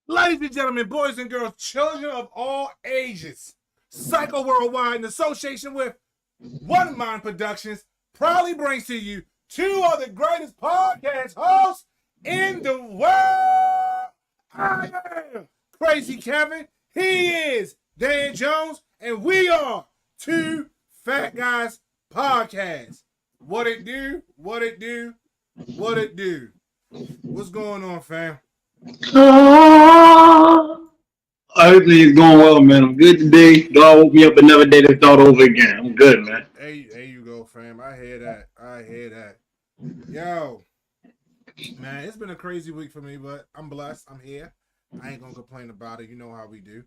Ladies and gentlemen, boys and girls, children of all ages, Psycho Worldwide, in association with One Mind Productions, proudly brings to you two of the greatest podcast hosts in the world. I am Crazy Kevin. He is Dan Jones, and we are Two Fat Guys Podcast. What it do? What it do? What it do? What's going on, fam? Everything's going well, man. I'm good today. God woke me up another day to start over again. I'm good, man. There you go, fam. I hear that. Yo, man, it's been a crazy week for me, but I'm blessed. I'm here. I ain't gonna complain about it. You know how we do.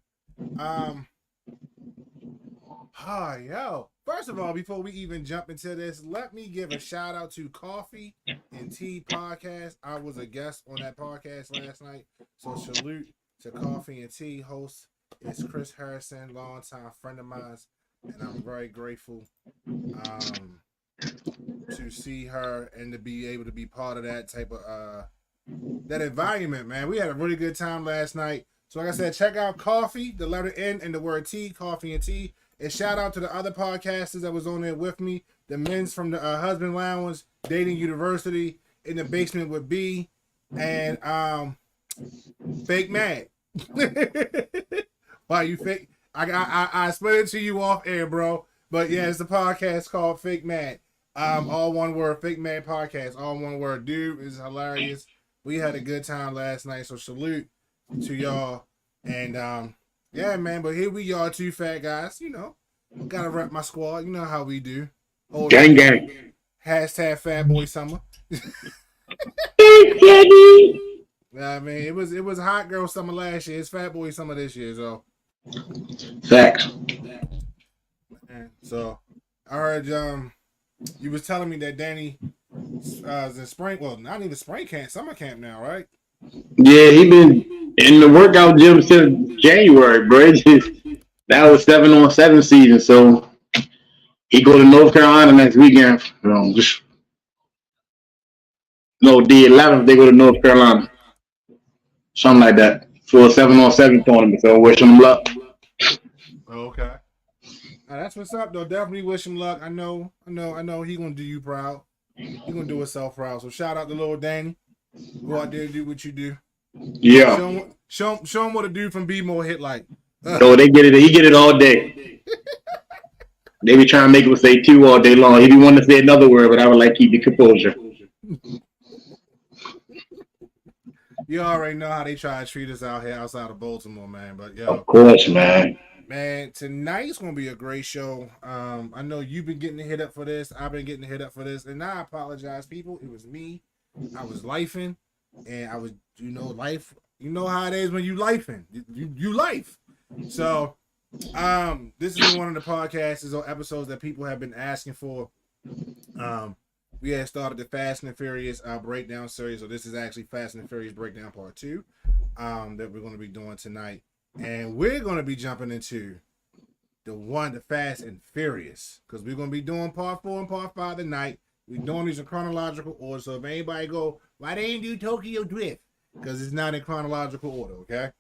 Yo. First of all, before we even jump into this, let me give a shout out to Coffee and Tea Podcast. I was a guest on that podcast last night. So salute to Coffee and Tea. Host is Chris Harrison, longtime friend of mine. And I'm very grateful to see her and to be able to be part of that type of that environment, man. We had a really good time last night. So like I said, check out Coffee, the letter N and the word Tea, Coffee and Tea. And shout out to the other podcasters that was on there with me. The men's from the Husband Lounge, Dating University, In the Basement with B, and Fake Mad. Why you fake? I explained it to you off air, bro. But yeah, it's a podcast called Fake Mad. All one word, Fake Mad Podcast. All one word. Dude is hilarious. We had a good time last night, so salute to y'all. And yeah, man, but here we are, two fat guys. You know, gotta rep my squad. You know how we do. Gang, gang. Hashtag Fat Boy Summer. I mean, it was hot girl summer last year. It's Fat Boy Summer this year, so. Facts. So, I heard you was telling me that Danny is in spring. Well, not even spring camp, summer camp now, right? Yeah, he been in the workout gym since January, bro. That was 7-on-7 season, so he go to North Carolina next weekend. No, the 11th they go to North Carolina, something like that, for a 7-on-7 tournament. So wish them luck. Okay. That's what's up, though. Definitely wish him luck. I know. He gonna do you proud. He gonna do himself proud. So shout out to little Danny. Go out there and do what you do. Yeah. Show him what a dude from B-More hit like. So they get it. He get it all day. They be trying to make him say two all day long. He be wanting to say another word, but I would like keep the composure. You already know how they try to treat us out here outside of Baltimore, man. But yo, of course, man. Man, tonight's gonna be a great show. I know you've been getting hit up for this. I've been getting hit up for this, and I apologize, people. It was me. I was lifing, and I was, life. You know how it is when you lifing. You life. So, this is one of the podcasts or episodes that people have been asking for. We had started the Fast and Furious breakdown series, so this is actually Fast and Furious breakdown part 2 that we're going to be doing tonight. And we're going to be jumping into the Fast and Furious, because we're going to be doing part 4 and part 5 tonight. We're doing these in chronological order. So if anybody go, why they ain't do Tokyo Drift? Because it's not in chronological order, okay?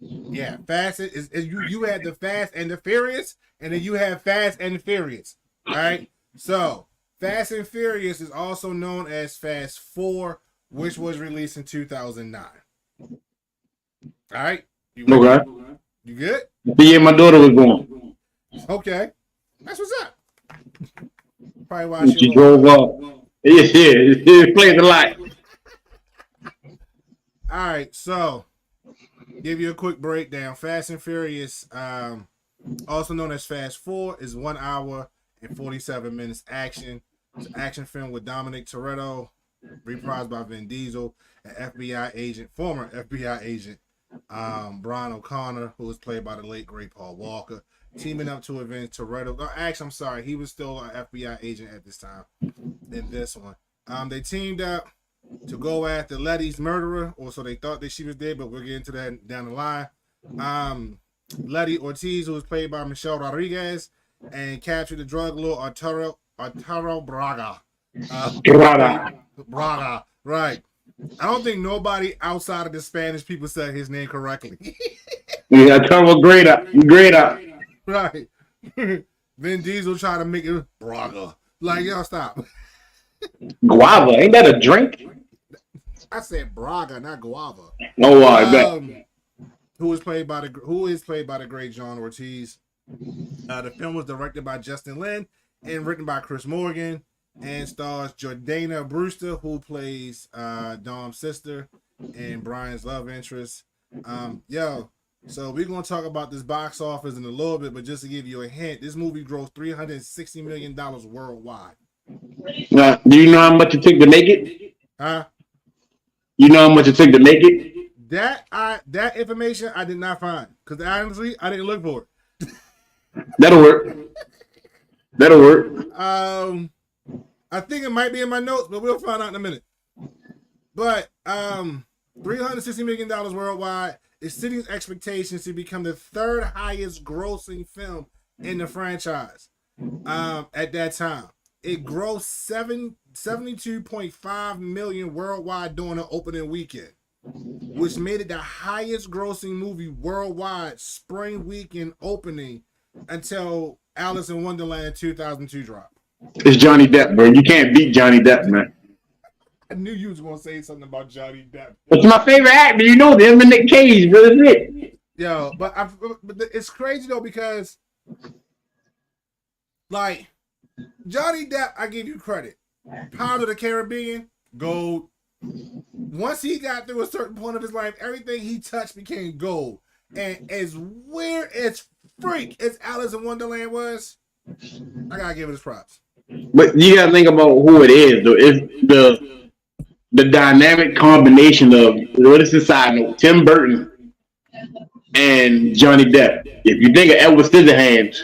Yeah, Fast is you had the Fast and the Furious, and then you have Fast and Furious. All right? So Fast and Furious is also known as Fast 4, which was released in 2009. All right? Okay. You good? The year my daughter was born. Okay. That's what's up. Probably why she drove off. Yeah, it plays a lot. All right, so give you a quick breakdown. Fast and Furious, also known as Fast 4, is 1 hour and 47 minutes action. It's an action film with Dominic Toretto, reprised by Vin Diesel, an former FBI agent, Brian O'Connor, who was played by the late great Paul Walker, teaming up to avenge Toretto. Actually, I'm sorry, he was still an FBI agent at this time. In this one, they teamed up to go after Letty's murderer, or so they thought that she was dead, but we'll get into that down the line. Letty Ortiz, who was played by Michelle Rodriguez, and captured the drug lord Arturo Braga. Braga, right. I don't think nobody outside of the Spanish people said his name correctly. Yeah, Arturo Braga. Right. Vin Diesel tried to make it Braga. Like, y'all stop. Guava, ain't that a drink? I said Braga, not guava. Oh, I bet. Who is played by the great John Ortiz. The film was directed by Justin Lin and written by Chris Morgan, and stars Jordana Brewster, who plays Dom's sister and Brian's love interest. So we're gonna talk about this box office in a little bit, but just to give you a hint, this movie grossed $360 million worldwide. Now, do you know how much it took to make it? Huh? You know how much it took to make it? That information I did not find, because honestly I didn't look for it. That'll work. I think it might be in my notes, but we'll find out in a minute. But $360 million worldwide is City's expectations to become the third highest grossing film in the franchise. At that time, it grossed $72.5 million worldwide during the opening weekend, which made it the highest grossing movie worldwide spring weekend opening until Alice in Wonderland 2002 dropped. It's Johnny Depp, bro. You can't beat Johnny Depp, man. I knew you was gonna say something about Johnny Depp. It's my favorite actor. You know him and Nick Cage, bro. That's it. Yo, but it's crazy though, because like Johnny Depp, I give you credit. Pirates of the Caribbean, gold. Once he got through a certain point of his life, everything he touched became gold. And as weird as freak as Alice in Wonderland was, I gotta give it his props. But you gotta think about who it is, though. It's the dynamic combination of, what is the side note, Tim Burton and Johnny Depp. If you think of Edward Scissorhands,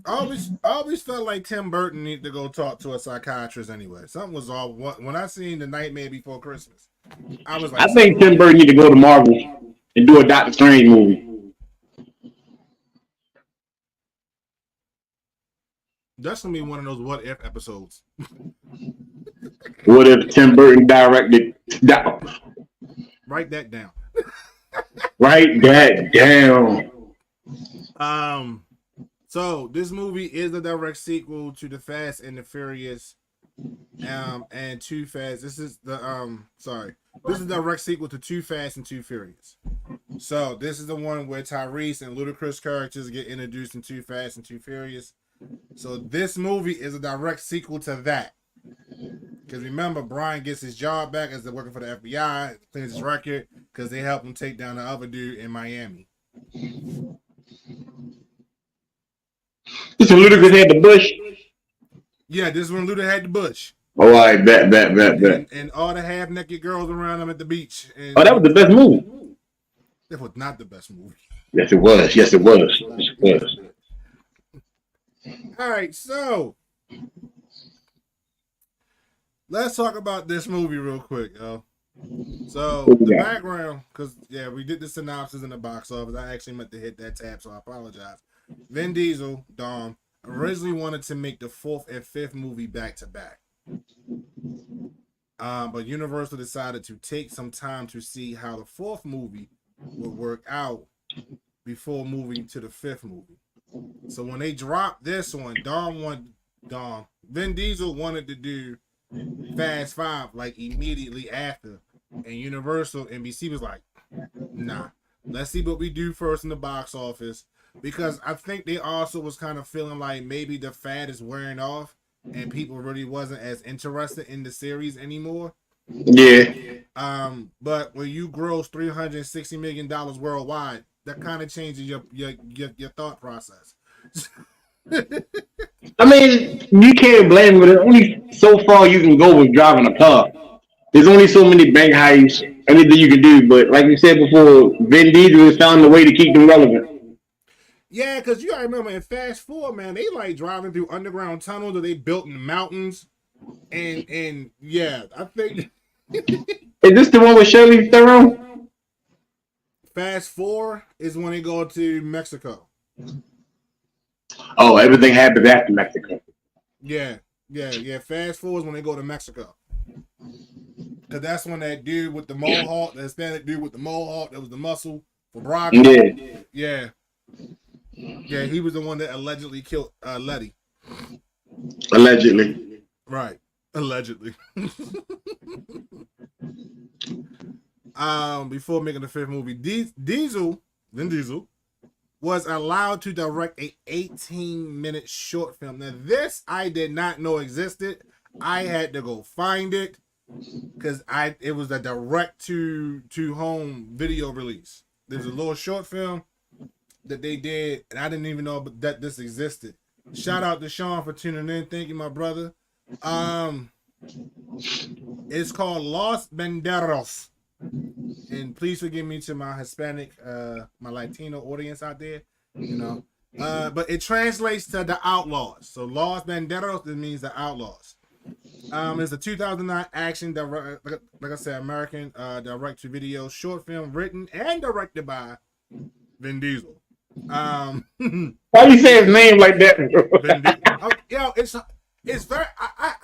I always felt like Tim Burton needed to go talk to a psychiatrist anyway. Something was all when I seen The Nightmare Before Christmas. I was like, I think Tim Burton need to go to Marvel and do a Doctor Strange movie. That's gonna be one of those what if episodes. What if Tim Burton directed? Write that down. Write that down. So this movie is a direct sequel to The Fast and the Furious, and Too Fast. This is the This is a direct sequel to Too Fast and Too Furious. So this is the one where Tyrese and Ludacris characters get introduced in Too Fast and Too Furious. So this movie is a direct sequel to that. Because remember, Brian gets his job back as they're working for the FBI, cleans his record, because they helped him take down the other dude in Miami. This one Ludacris had the bush. Yeah, this one Luda had the bush. Oh, all right, bet. And all the half-naked girls around him at the beach. And that was the best movie. That was not the best movie. Yes, it was. Yes, it was. All right, so let's talk about this movie real quick, yo. So the background, because we did the synopsis in the box office. I actually meant to hit that tab, so I apologize. Vin Diesel, Dom, originally wanted to make the 4th and 5th movie back to back. But Universal decided to take some time to see how the 4th movie would work out before moving to the 5th movie. So when they dropped this one, Vin Diesel wanted to do Fast 5 like immediately after, and Universal NBC was like, nah, let's see what we do first in the box office, because I think they also was kind of feeling like maybe the fad is wearing off and people really wasn't as interested in the series anymore. Yeah. But when you gross $360 million worldwide, that kind of changes your thought process. I mean, you can't blame it. There's only so far you can go with driving a car. There's only so many bank heists, anything you can do. But like we said before, Vin Diesel has found a way to keep them relevant. Yeah, because you gotta remember in Fast 4, man, they like driving through underground tunnels that they built in the mountains. And yeah, I think... Is this the one with Charlize Theron? Fast 4 is when they go to Mexico. Oh, everything happens after Mexico. Yeah. Fast 4 is when they go to Mexico. Because that's when that dude with the mohawk, the Hispanic dude with the mohawk, that was the muscle for Braga. Yeah. Yeah, he was the one that allegedly killed Letty. Allegedly. Right. Allegedly. Before making the 5th movie, Vin Diesel, was allowed to direct a 18-minute short film. Now, this I did not know existed. I had to go find it because it was a direct to home video release. There's a little short film that they did, and I didn't even know that this existed. Shout out to Sean for tuning in. Thank you, my brother. It's called Los Banderos. And please forgive me to my Hispanic, my Latino audience out there, you know. But it translates to the Outlaws. So Los Banderos, it means the Outlaws. It's a 2009 action, like I said, American direct-to-video short film written and directed by Vin Diesel. Why you say his name like that? It's very.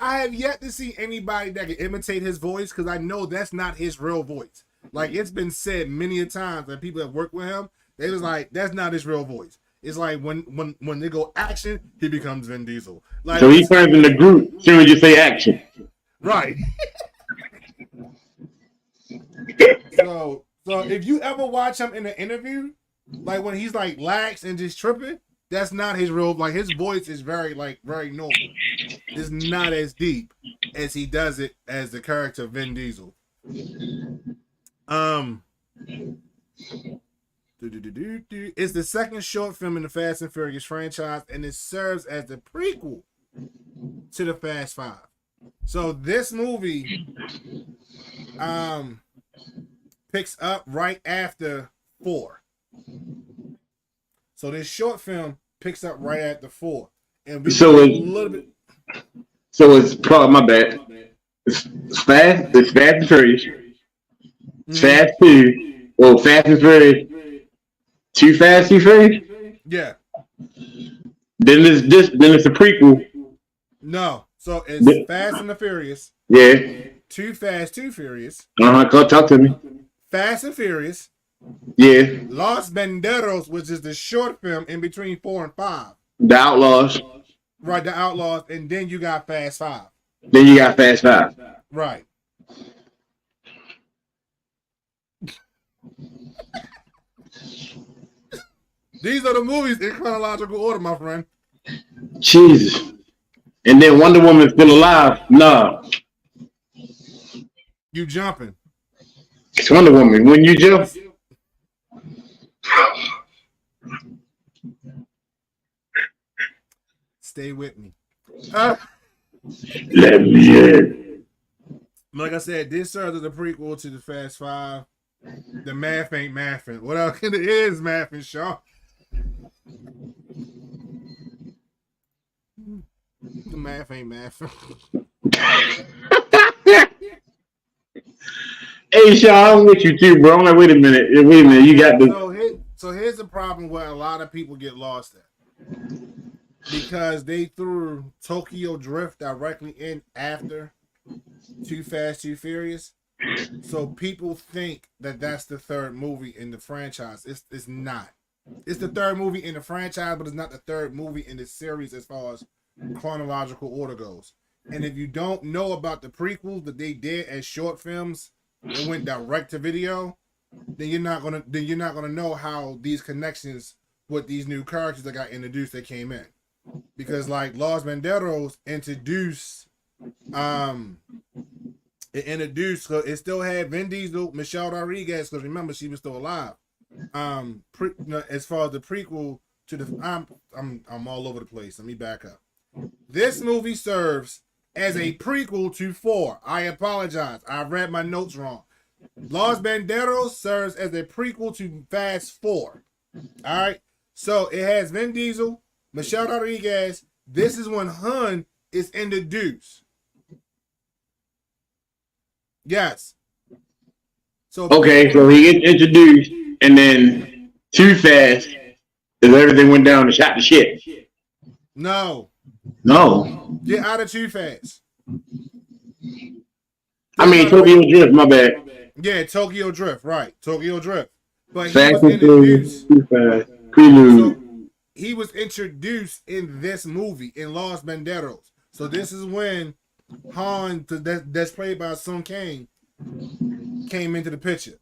I have yet to see anybody that can imitate his voice, because I know that's not his real voice. Like, it's been said many a times that people that work with him, they was like, that's not his real voice. It's like when they go action, he becomes Vin Diesel. Like, so he turns in the group as soon as you say action. Right. So if you ever watch him in an interview, like when he's like lax and just tripping, that's not his real, like, his voice is very normal. It's not as deep as he does it as the character Vin Diesel. It's the second short film in the Fast and Furious franchise, and it serves as the prequel to the Fast 5. So this movie picks up right after 4. So this short film picks up right after 4. And we so a little bit. So it's probably my bad. It's Fast and Furious. Fast 2. Well, Fast and Furious. Too Fast, Too Furious? Yeah. Then it's a prequel. No. So it's Fast and the Furious. Yeah. Too Fast, Too Furious, Talk to me. Fast and Furious, Yeah. Los Banderos, which is the short film in between 4 and 5. The Outlaws. Right, The Outlaws, and then you got Fast 5. Then you got Fast Five. Right. These are the movies in chronological order, my friend. Jesus. And then Wonder Woman still alive? No. You jumping. It's Wonder Woman. When you jump. Stay with me. Let me in. Like I said, this serves as a prequel to the Fast Five. The math ain't mathing. What else it is mathing, Shaw? The math ain't mathing. Hey, Sean, I'm with you too, bro. I'm like, wait a minute. You got the. So here's the problem where a lot of people get lost at. Because they threw Tokyo Drift directly in after Too Fast, Too Furious. So people think that that's the third movie in the franchise. It's not. It's the third movie in the franchise, but it's not the third movie in the series as far as chronological order goes. And if you don't know about the prequels that they did as short films that went direct to video, then you're not gonna know how these connections with these new characters that got introduced that came in. Because like Los Banderos introduced it still had Vin Diesel, Michelle Rodriguez, because remember she was still alive. As far as the prequel to the I'm all over the place. Let me back up. This movie serves as a prequel to 4. I apologize. I read my notes wrong. Los Banderos serves as a prequel to Fast 4. All right. So it has Vin Diesel, Michelle Rodriguez. This is when Han is introduced. Yes. So Okay, so he gets introduced, and then Too Fast, is everything went down and shot the shit. No. Get out of Too Fast. I mean, Tokyo Drift, my bad. Yeah, Tokyo Drift, right. Tokyo Drift. But he was introduced. Too Fast. Prelude. So he was introduced in this movie, in Los Banderos. So this is when Han, that's played by Sung Kang, came into the picture.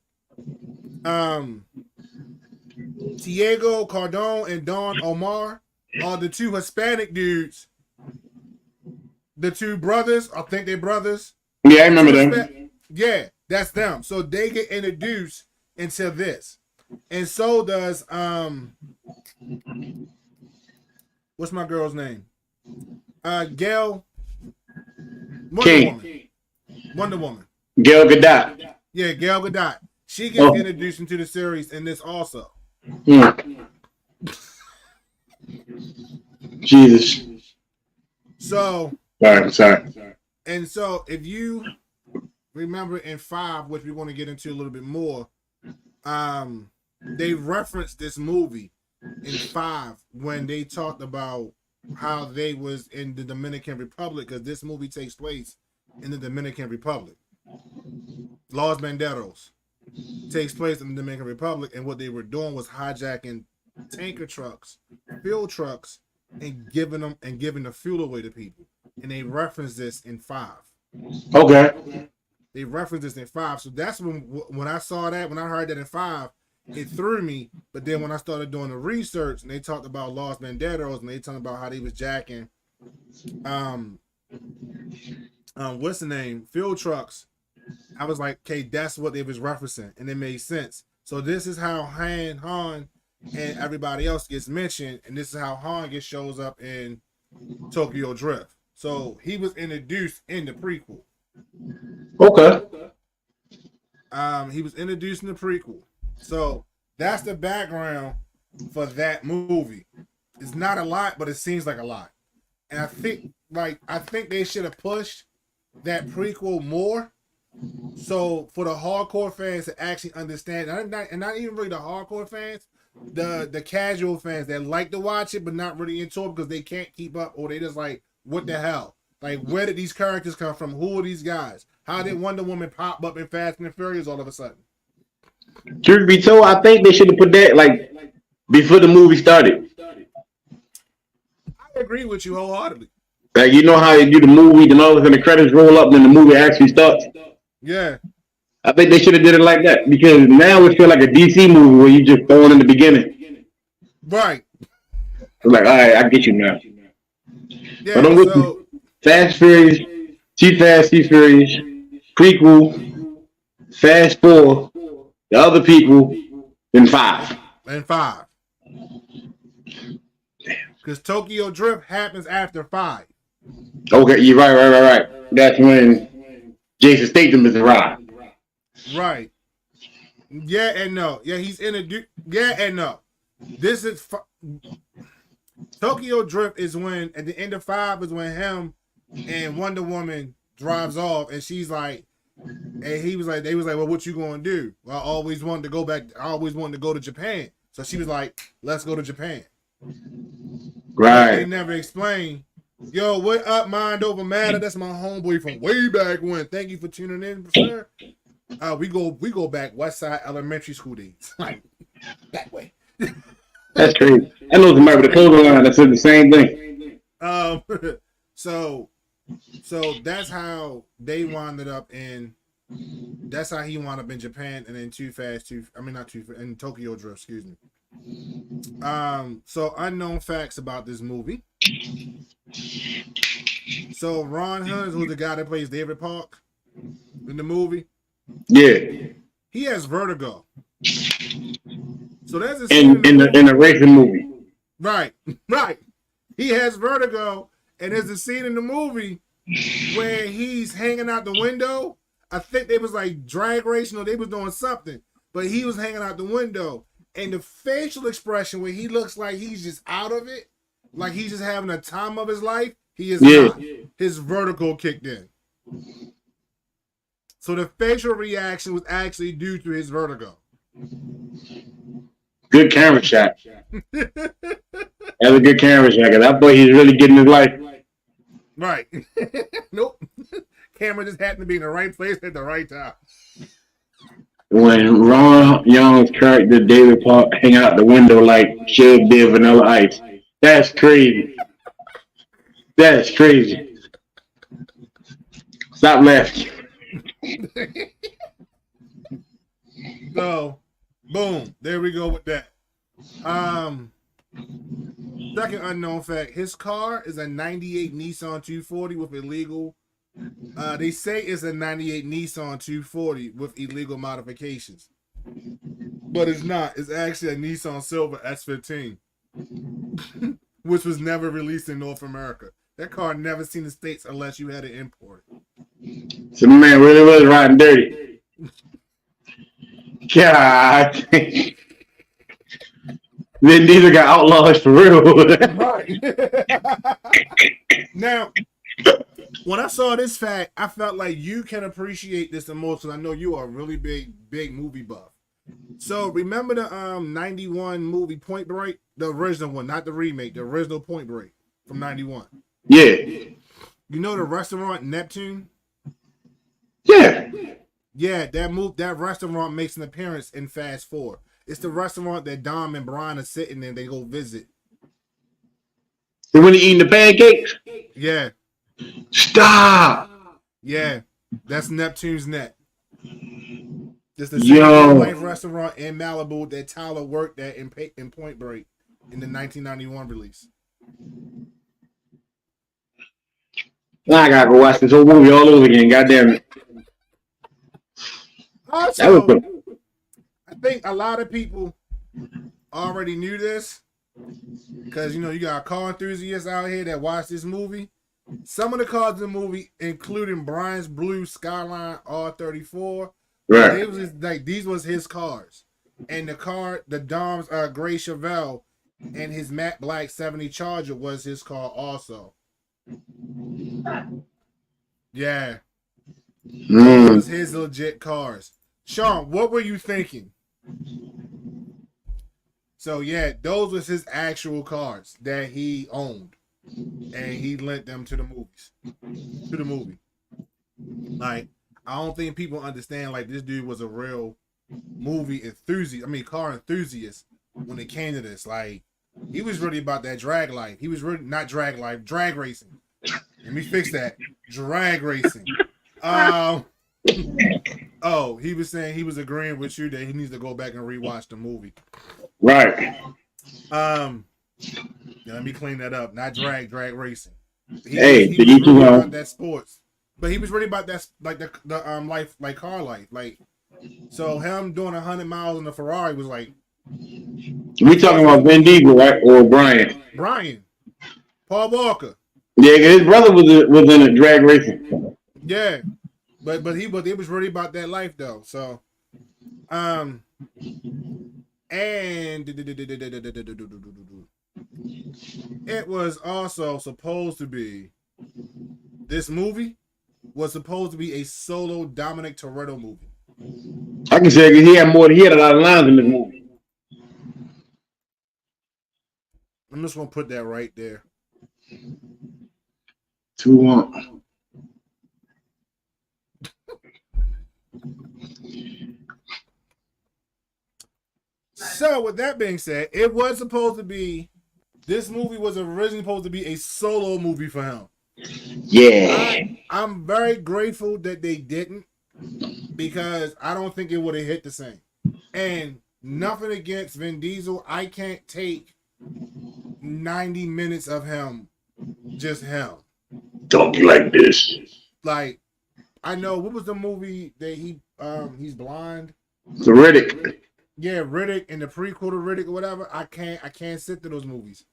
Diego Cardone and Don Omar are the two Hispanic dudes. The two brothers, I think they're brothers. Yeah, I remember them. Yeah, that's them. So they get introduced into this. And so does what's my girl's name? Gail Wonder Woman. Gail Gadot. Yeah, Gail Gadot. She gets introduced into the series in this also. Jesus. So sorry. And so if you remember in 5, which we're going to get into a little bit more, they referenced this movie in 5 when they talked about how they was in the Dominican Republic, because this movie takes place in the Dominican Republic. Los Banderos takes place in the Dominican Republic, and what they were doing was hijacking tanker trucks, fuel trucks, and giving the fuel away to people. And they referenced this in 5. Okay. They referenced this in 5. So that's when I saw that, when I heard that in 5, it threw me. But then when I started doing the research and they talked about Los Banderos and they talked about how they was jacking what's the name? Fuel trucks. I was like, okay, that's what they was referencing, and it made sense. So this is how Han and everybody else gets mentioned, and this is how Han shows up in Tokyo Drift. So he was introduced in the prequel. Okay. He was introduced in the prequel. So that's the background for that movie. It's not a lot, but it seems like a lot. And I think they should have pushed that prequel more. So for the hardcore fans to actually understand, and not even really the hardcore fans, the casual fans that like to watch it but not really into it because they can't keep up, or they just like, what the hell? Like, where did these characters come from? Who are these guys? How did Wonder Woman pop up in Fast and Furious all of a sudden? Truth be told, I think they should have put that like before the movie started. I agree with you wholeheartedly. Like you know how they do the movie, then all of a sudden the credits roll up, then the movie actually starts. Yeah. I think they should have did it like that because now it feels like a DC movie where you just throw it in the beginning. Right. It's like, all right, I get you now. Yeah. But I'm with you. Fast Furious, Too Fast, Too Furious, prequel, Fast 4, the other people, then 5. And 5. Because Tokyo Drift happens after 5. Okay, you're right. That's when Jason Statham is around. Right. Yeah and no. Yeah, he's in a... Yeah and no. This is... Tokyo Drift is when, at the end of 5, is when him and Wonder Woman drives off, and she's like... And they was like, well, what you gonna do? Well, I always wanted to go back. I always wanted to go to Japan. So she was like, let's go to Japan. Right. They never explained. Yo, what up, Mind Over Matter? That's my homeboy from way back when. Thank you for tuning in, sir. We go back West Side Elementary School days. Like, that way. That's crazy. I know somebody with a clothing line that said the same thing. So that's how they wound up in. That's how he wound up in Japan, and then in Tokyo Drift. Excuse me. So unknown facts about this movie. So Ron Hunt, who's the guy that plays David Park in the movie, yeah, he has vertigo. So that's a scene in a racing movie. Right. He has vertigo. And there's a scene in the movie where he's hanging out the window. I think they was like drag racing or they was doing something. But he was hanging out the window. And the facial expression where he looks like he's just out of it, like he's just having a time of his life, he is not. His vertigo kicked in. So the facial reaction was actually due to his vertigo. Good camera shot. That was a good camera shot. Cause I thought he was really getting his life. Right. Nope. Camera just happened to be in the right place at the right time. When Ron Young's character David Park hang out the window like Suge did Vanilla Ice. That's crazy. That's crazy. Stop laughing. So, boom. There we go with that. Second unknown fact. His car is a 98 Nissan 240 with illegal. They say it's a 98 Nissan 240 with illegal modifications. But it's not. It's actually a Nissan Silver S15. Which was never released in North America. That car never seen the States unless you had it imported. So the man really was riding dirty. God. Then these are got outlaws for real. Right. Now, when I saw this fact, I felt like you can appreciate this the most because I know you are a really big movie buff. So remember the 91 movie Point Break? The original one, not the remake, the original Point Break from 91. Yeah. You know the restaurant Neptune? Yeah. Yeah, that restaurant makes an appearance in Fast 4. It's the restaurant that Dom and Brian are sitting in. They go visit. And when he eating the pancakes? Yeah. Stop. Yeah. That's Neptune's Net. It's the same life restaurant in Malibu that Tyler worked at in Point Break in the 1991 release. Now I gotta go watch this whole movie all over again. Goddamn it. Also, I think a lot of people already knew this because, you know, you got car enthusiasts out here that watch this movie. Some of the cars in the movie, including Brian's blue Skyline R34, right? These was his cars. And the car, the Dom's gray Chevelle and his matte black 70 Charger was his car also. Yeah. Those was his legit cars. Sean, what were you thinking? So yeah, those was his actual cars that he owned. and he lent them to the movies, to the movie. Like, I don't think people understand. Like, this dude was a real movie enthusiast. I mean, car enthusiast when it came to this. Like, he was really about that drag life. He was really not drag life, drag racing. Let me fix that. Drag racing. Oh, he was saying he was agreeing with you that he needs to go back and rewatch the movie. Right. Let me clean that up. Not drag racing. He was really about that sports, but he was really about that, like the life, like car life, like. So him doing 100 miles in a Ferrari was like. We talking about Vin Diesel, right, or Brian? Paul Walker. Yeah, his brother was in a drag racing. Yeah, but it was really about that life though. So, and it was also supposed to be. This movie was supposed to be a solo Dominic Toretto movie. I can say he had a lot of lines in this movie. I'm just gonna put that right there. 2-1. So with that being said, it was supposed to be. This movie was originally supposed to be a solo movie for him. Yeah. I'm very grateful that they didn't, because I don't think it would have hit the same. And nothing against Vin Diesel. I can't take 90 minutes of him, just him. Don't be like this. Like, I know, what was the movie that he's blind? The Riddick. Yeah, Riddick and the prequel to Riddick or whatever. I can't sit through those movies.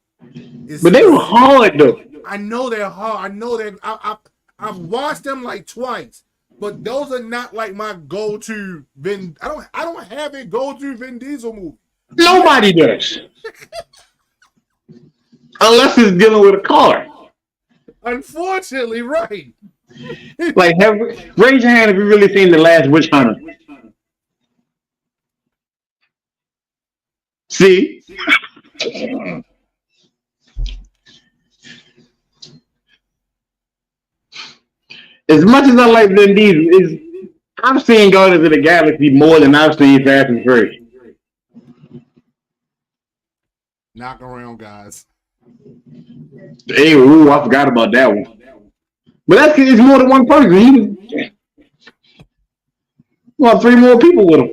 But they were hard though. I know they're hard. I know that I've watched them like twice, but those are not like my go-to Vin. I don't have a go-to Vin Diesel movie. Nobody does. Unless it's dealing with a car. Unfortunately, right. Like, raise your hand if you really seen The Last Witch Hunter. See? As much as I like Vin Diesel, I've seen Guardians of the Galaxy more than I've seen Fast and Furious. Knock around, guys. Hey, ooh, I forgot about that one. But that's because it's more than one person. Well, 3 more people with him.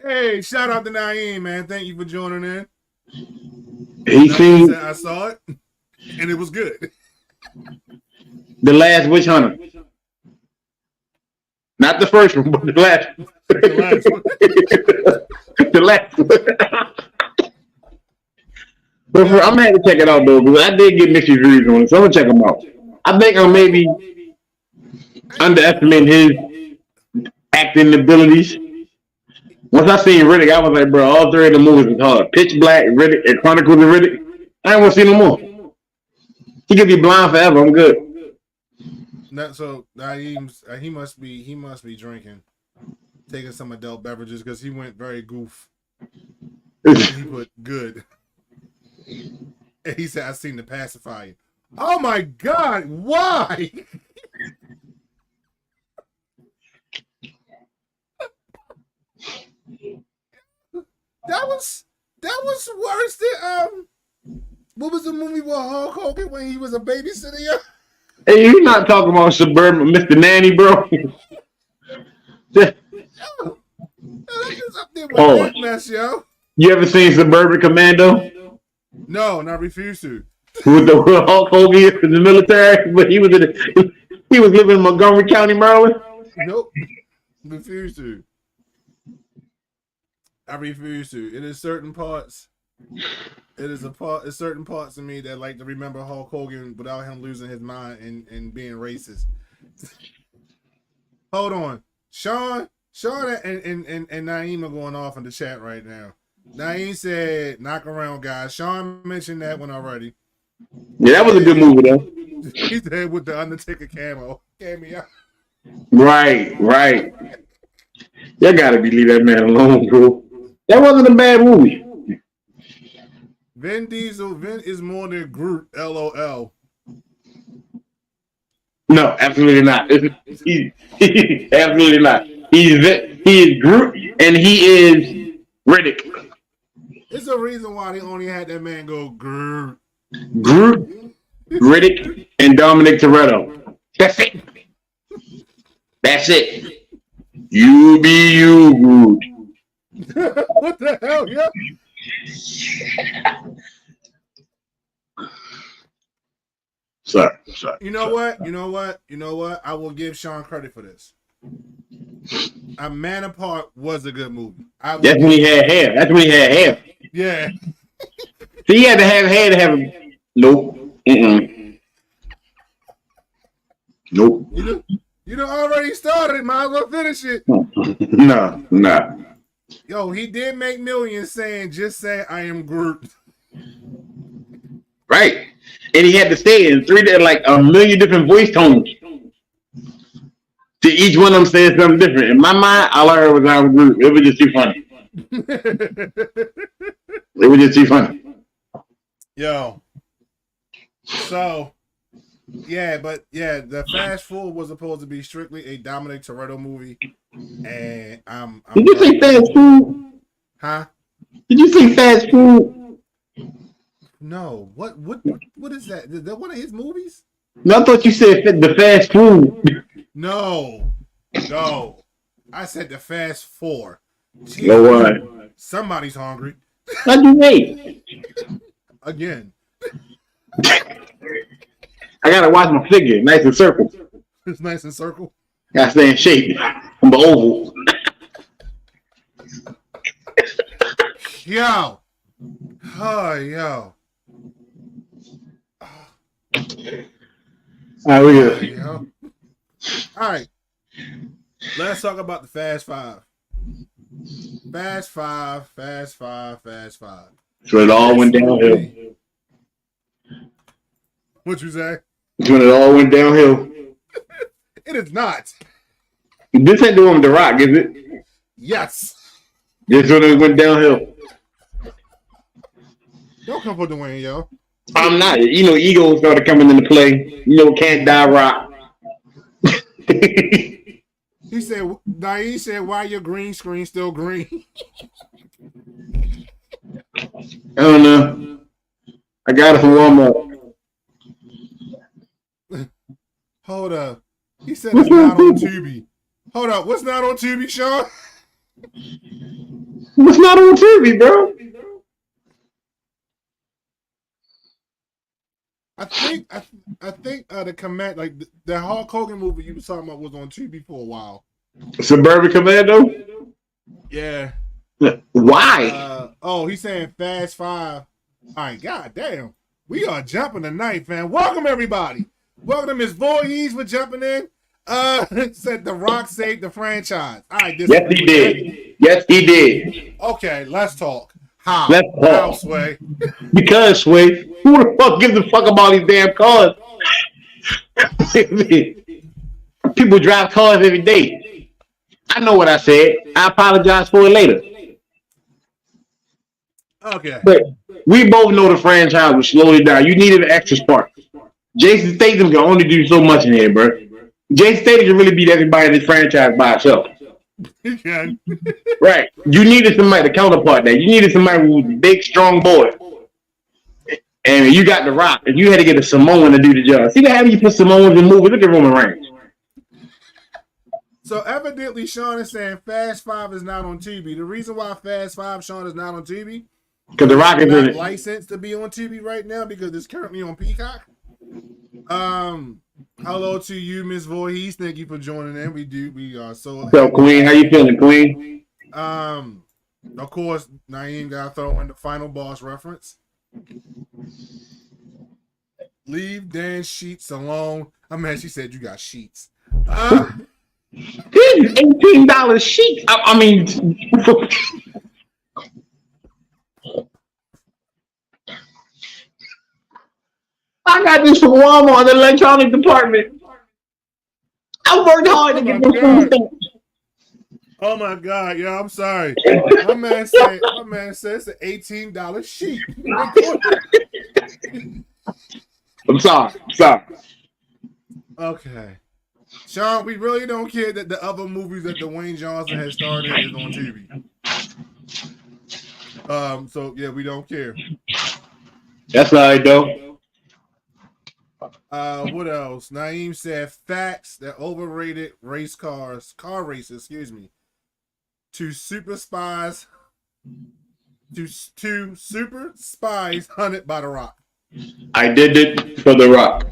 Hey, shout out to Naeem, man. Thank you for joining in. I saw it, and it was good. The Last Witch Hunter. Not the first one, but the last. The last one. But I'm gonna have to check it out though, because I did get mixed reviews on it, so I'm gonna check them out. I think I'm maybe underestimating his acting abilities. Once I seen Riddick, I was like, bro, all 3 of the movies was hard. Pitch Black, Riddick, and Chronicles of Riddick. I ain't want to see no more. He could be blind forever. I'm good. So Naeem's he must be drinking, taking some adult beverages, because he went very goof. He put good. And he said, "I seen the pacifier." Oh my God! Why? That was worse than what was the movie with Hulk Hogan when he was a babysitter? Hey, you're not talking about Suburban Mr. Nanny, bro. That's up there with that mess, yo. You ever seen Suburban Commando? No, and I refuse to. With the Hulk Hogan in the military, but he was living in Montgomery County, Maryland. Nope, refuse to. I refuse to. It is certain parts. It's certain parts of me that like to remember Hulk Hogan without him losing his mind and being racist. Hold on, Sean and Naeem are going off in the chat right now. Naeem said, "Knock around, guys." Sean mentioned that one already. Yeah, that was a good movie though. He said with the Undertaker cameo. Right. Y'all gotta leave that man alone, bro. That wasn't a bad movie. Vin Diesel. Vin is more than Groot. LOL. No, absolutely not. Absolutely not. He is Groot and he is Riddick. It's a reason why they only had that man go Groot. Groot, Riddick, and Dominic Toretto. That's it. That's it. You be you, Groot. What the hell, yeah? Sorry. You know what? I will give Sean credit for this. A Man Apart was a good movie. That's when he had hair. Yeah. So he had to have hair to have him. Nope. Nope. You know, already started. Might as well finish it. No. Yo, he did make millions saying, "Just say I am Groot." Right. And he had to say it in like a million different voice tones. To each one of them saying something different. In my mind, all I heard was I was Groot. It was just too funny. It was just too funny. Yo. So, the Fast Food was supposed to be strictly a Dominic Toretto movie, and I'm Did you say Fast Food? Huh? Did you say Fast Food? No. What is that? Is that one of his movies? No, I thought you said the Fast Food. No. I said the Fast Four. Jeez, No what? Somebody's hungry. How'd you wait? Again. I gotta watch my figure, nice and circle. It's nice and circle. Gotta stay in shape. I'm the oval. Yo. Oh, yo. All right, we good. Yo. All right. Let's talk about the Fast Five. Fast Five. So it all went downhill. What you say? It's when it all went downhill. It is not. This ain't the one with The Rock, is it? Yes. This when it went downhill. Don't come for Dwayne, yo. I'm not. You know, ego started coming into play. You know, can't die Rock. He said, why your green screen still green? I don't know. I got it from Walmart. Hold up. He said it's not on Tubi. Hold up. What's not on Tubi, Sean? What's not on TV, bro? I think the command, like the Hulk Hogan movie you was talking about, was on Tubi for a while. Suburban Commando? Yeah. Why? He's saying Fast Five. All right, goddamn. We are jumping tonight, fam. Welcome, everybody. Welcome to Ms. Voorhees for jumping in. Said The Rock saved the franchise. All right, Yes, he did. Yes, he did. Okay, let's talk. How? Let's talk. How, Sway? Because, Sway, who the fuck gives a fuck about these damn cars? People drive cars every day. I know what I said. I apologize for it later. Okay. But we both know the franchise was slowly down. You needed an extra spark. Jason Statham can only do so much in here, bro. Jason Statham can really beat everybody in this franchise by himself. He can. Right. You needed somebody to counterpart that. You needed somebody who was a big, strong boy. And you got The Rock, and you had to get a Samoan to do the job. See how you put Samoans in movies? Look at Roman Reigns. So evidently, Sean is saying Fast Five is not on TV. The reason why Fast Five, Sean, is not on TV, because The Rock is not in it. licensed to be on TV right now because it's currently on Peacock. Hello to you, Miss Voorhees. Thank you for joining in. We are so. What's up, Queen? How you feeling, Queen? Of course, Naeem got to throw in the Final Boss reference. Leave Dan's sheets alone. I mean, she said you got sheets. $18 sheet. I mean, I got this from Walmart, the electronic department. I worked hard to get this from. Oh my God, yo, I'm sorry. My man said it's an $18 sheet. I'm sorry. Okay. Sean, we really don't care that the other movies that Dwayne Johnson has starred in is on TV. So yeah, we don't care. That's all right, though. What else? Naeem said facts that overrated car races, excuse me, to super spies hunted by The Rock. I did it for The Rock.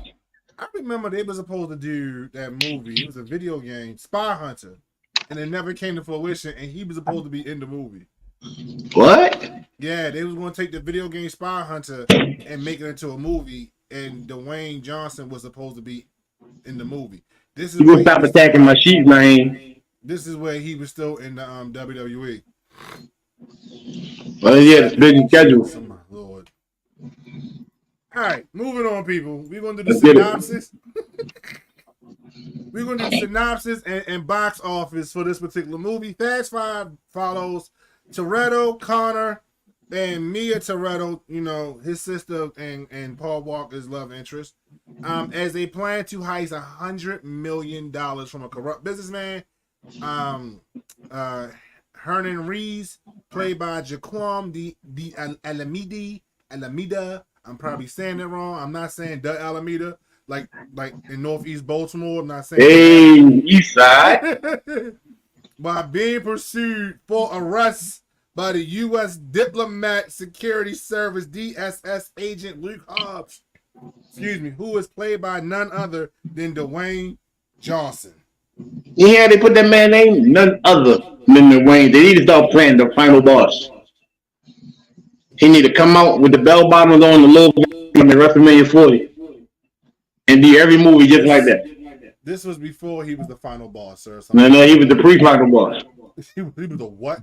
I remember they were supposed to do that movie. It was a video game, Spy Hunter, and it never came to fruition. And he was supposed to be in the movie. What? Yeah, they was going to take the video game Spy Hunter and make it into a movie. And Dwayne Johnson was supposed to be in the movie. This is You gonna stop attacking my sheep, man. This is where he was still in the WWE. Well, yeah, it's busy schedule. Oh my Lord. All right, moving on, people. We're going to do the synopsis. We're going to do the synopsis and box office for this particular movie. Fast Five follows Toretto, Connor, and Mia Toretto, you know, his sister and Paul Walker's love interest, as they plan to heist $100 million from a corrupt businessman. Hernan Rees, played by Jaquam the Alameda. I'm probably saying it wrong. I'm not saying the Alameda, like in Northeast Baltimore. I'm not saying. Hey, East Side. By being pursued for arrest by the U.S. Diplomat Security Service DSS agent Luke Hobbs, who is played by none other than Dwayne Johnson. Yeah, they put that man name none other than Dwayne. They need to start playing the final boss. He need to come out with the bell bottoms on, the logo on the WrestleMania 40, and do every movie just like that. This was before he was the final boss, sir. No, he was the pre-final boss. He was the what?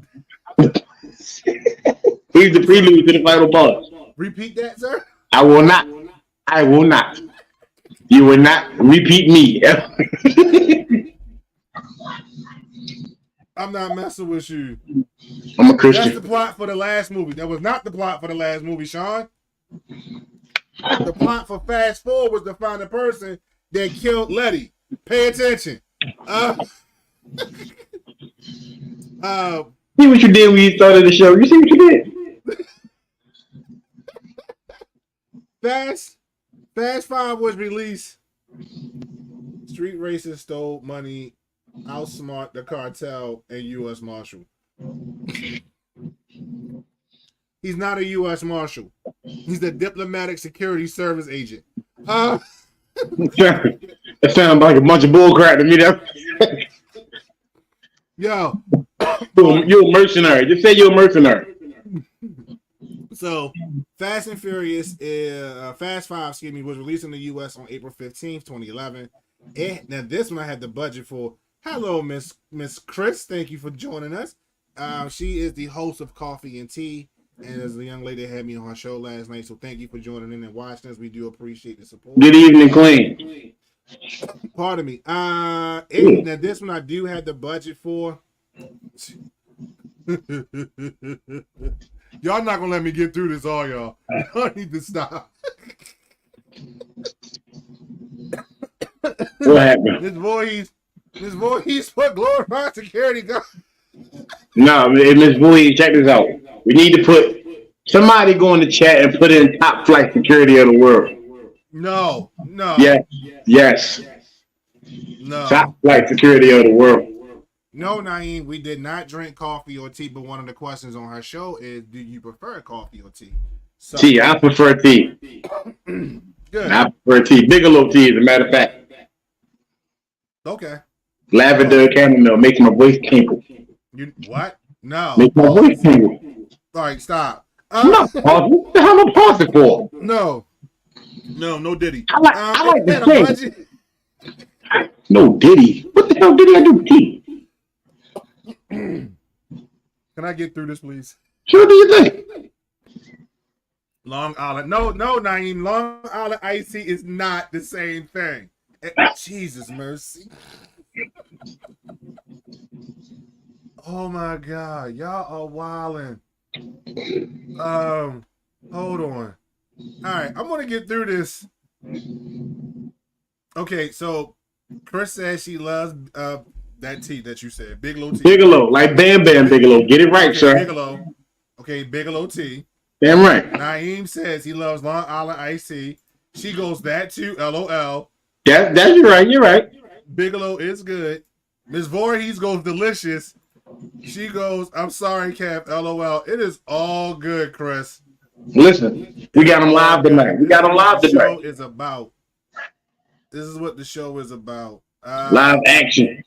He's the prelude to the final boss. Repeat that, sir. I will not. You will not repeat me. I'm not messing with you. I'm a Christian. That's the plot for the last movie. That was not the plot for the last movie, Sean. The plot for Fast Forward was to find the person that killed Letty. Pay attention. See what you did when you started the show. You see what you did. Fast 5 was released. Street racers stole money, outsmart the cartel and U.S. Marshal. He's not a U.S. Marshal. He's the Diplomatic Security Service agent. That sounds like a bunch of bullcrap to me. Yo. You're a mercenary. Just say you're a mercenary. So, Fast and Furious, Fast 5, was released in the U.S. on April 15th, 2011. Now, this one I had the budget for. Hello, Miss Chris. Thank you for joining us. She is the host of Coffee and Tea, and as a young lady that had me on her show last night, so thank you for joining in and watching us. We do appreciate the support. Good evening, Queen. Pardon me. Now, this one I do have the budget for. Y'all not gonna let me get through this, are y'all? Y'all need to stop. What happened? This Voorhees put glorified security guard. No, Miss Voorhees, check this out. We need to put somebody go in the chat and put in top flight security of the world. No. Yes. No. Top flight security of the world. No, Naeem, we did not drink coffee or tea, but one of the questions on her show is, do you prefer coffee or tea? So, tea, I prefer tea. Good. I prefer tea. Bigelow tea, as a matter of fact. Okay. Lavender chamomile makes my voice tinkle. You what? No. Makes my voice tinkle. All right, stop. What the hell am I pausing for? No, Diddy. I like the thing. No Diddy. What the hell did I do? Tea. Can I get through this, please? Sure, do you think? Long Island. No, Naeem. Long Island iced tea is not the same thing. Jesus mercy. Oh my God, y'all are wilding. Hold on. All right, I'm gonna get through this. Okay, so Chris says she loves that T that you said, Bigelow T. Bigelow, like Bam Bam Bigelow. Get it right, Okay, sir. Bigelow. Okay, Bigelow T. Damn right. Naeem says he loves Long Island Iced Tea. She goes that too. LOL. That's you're right. You're right. Bigelow is good. Miss Voorhees goes delicious. She goes, I'm sorry, Cap. LOL. It is all good, Chris. Listen, we got them live tonight. We got them live This tonight. show is about. This is what the show is about. Live action.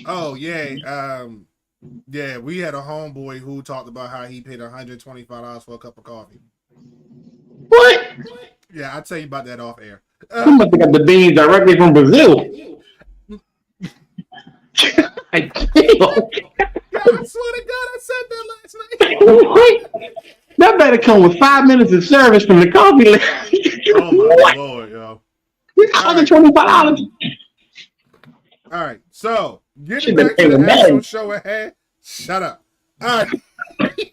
Oh yeah. Yeah, we had a homeboy who talked about how he paid $125 for a cup of coffee. What? Yeah, I'll tell you about that off air. I must have got the beans directly from Brazil. I swear to God, I said that last night. That better come with 5 minutes of service from the coffee. Oh my What? Lord, yo. $125. All right, so getting back to the actual show ahead. Shut up. All right.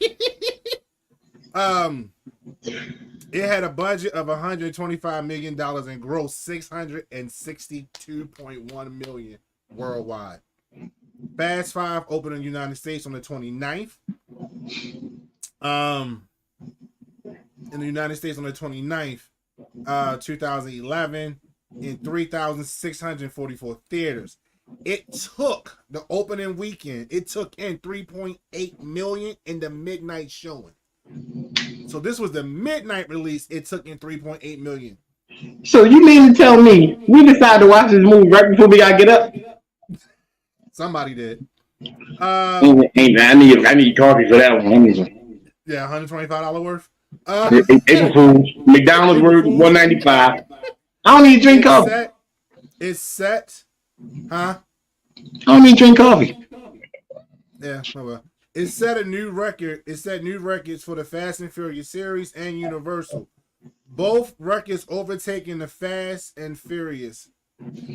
It had a budget of $125 million and grossed $662.1 million worldwide. Fast 5 opened in the United States on the 29th. In the United States on the 29th, 2011, in 3,644 theaters. It took the opening weekend. It took in 3.8 million in the midnight showing. So this was the midnight release. It took in 3.8 million. So you mean to tell me we decided to watch this movie right before we gotta get up? Somebody did. I need coffee for that one. Yeah, $125 worth. April Fools. McDonald's worth $195. I don't need to drink coffee. It's set. Huh? I don't need to drink coffee. Yeah, oh well. It set a new record. It set new records for the Fast and Furious series and Universal. Both records overtaking the Fast and Furious.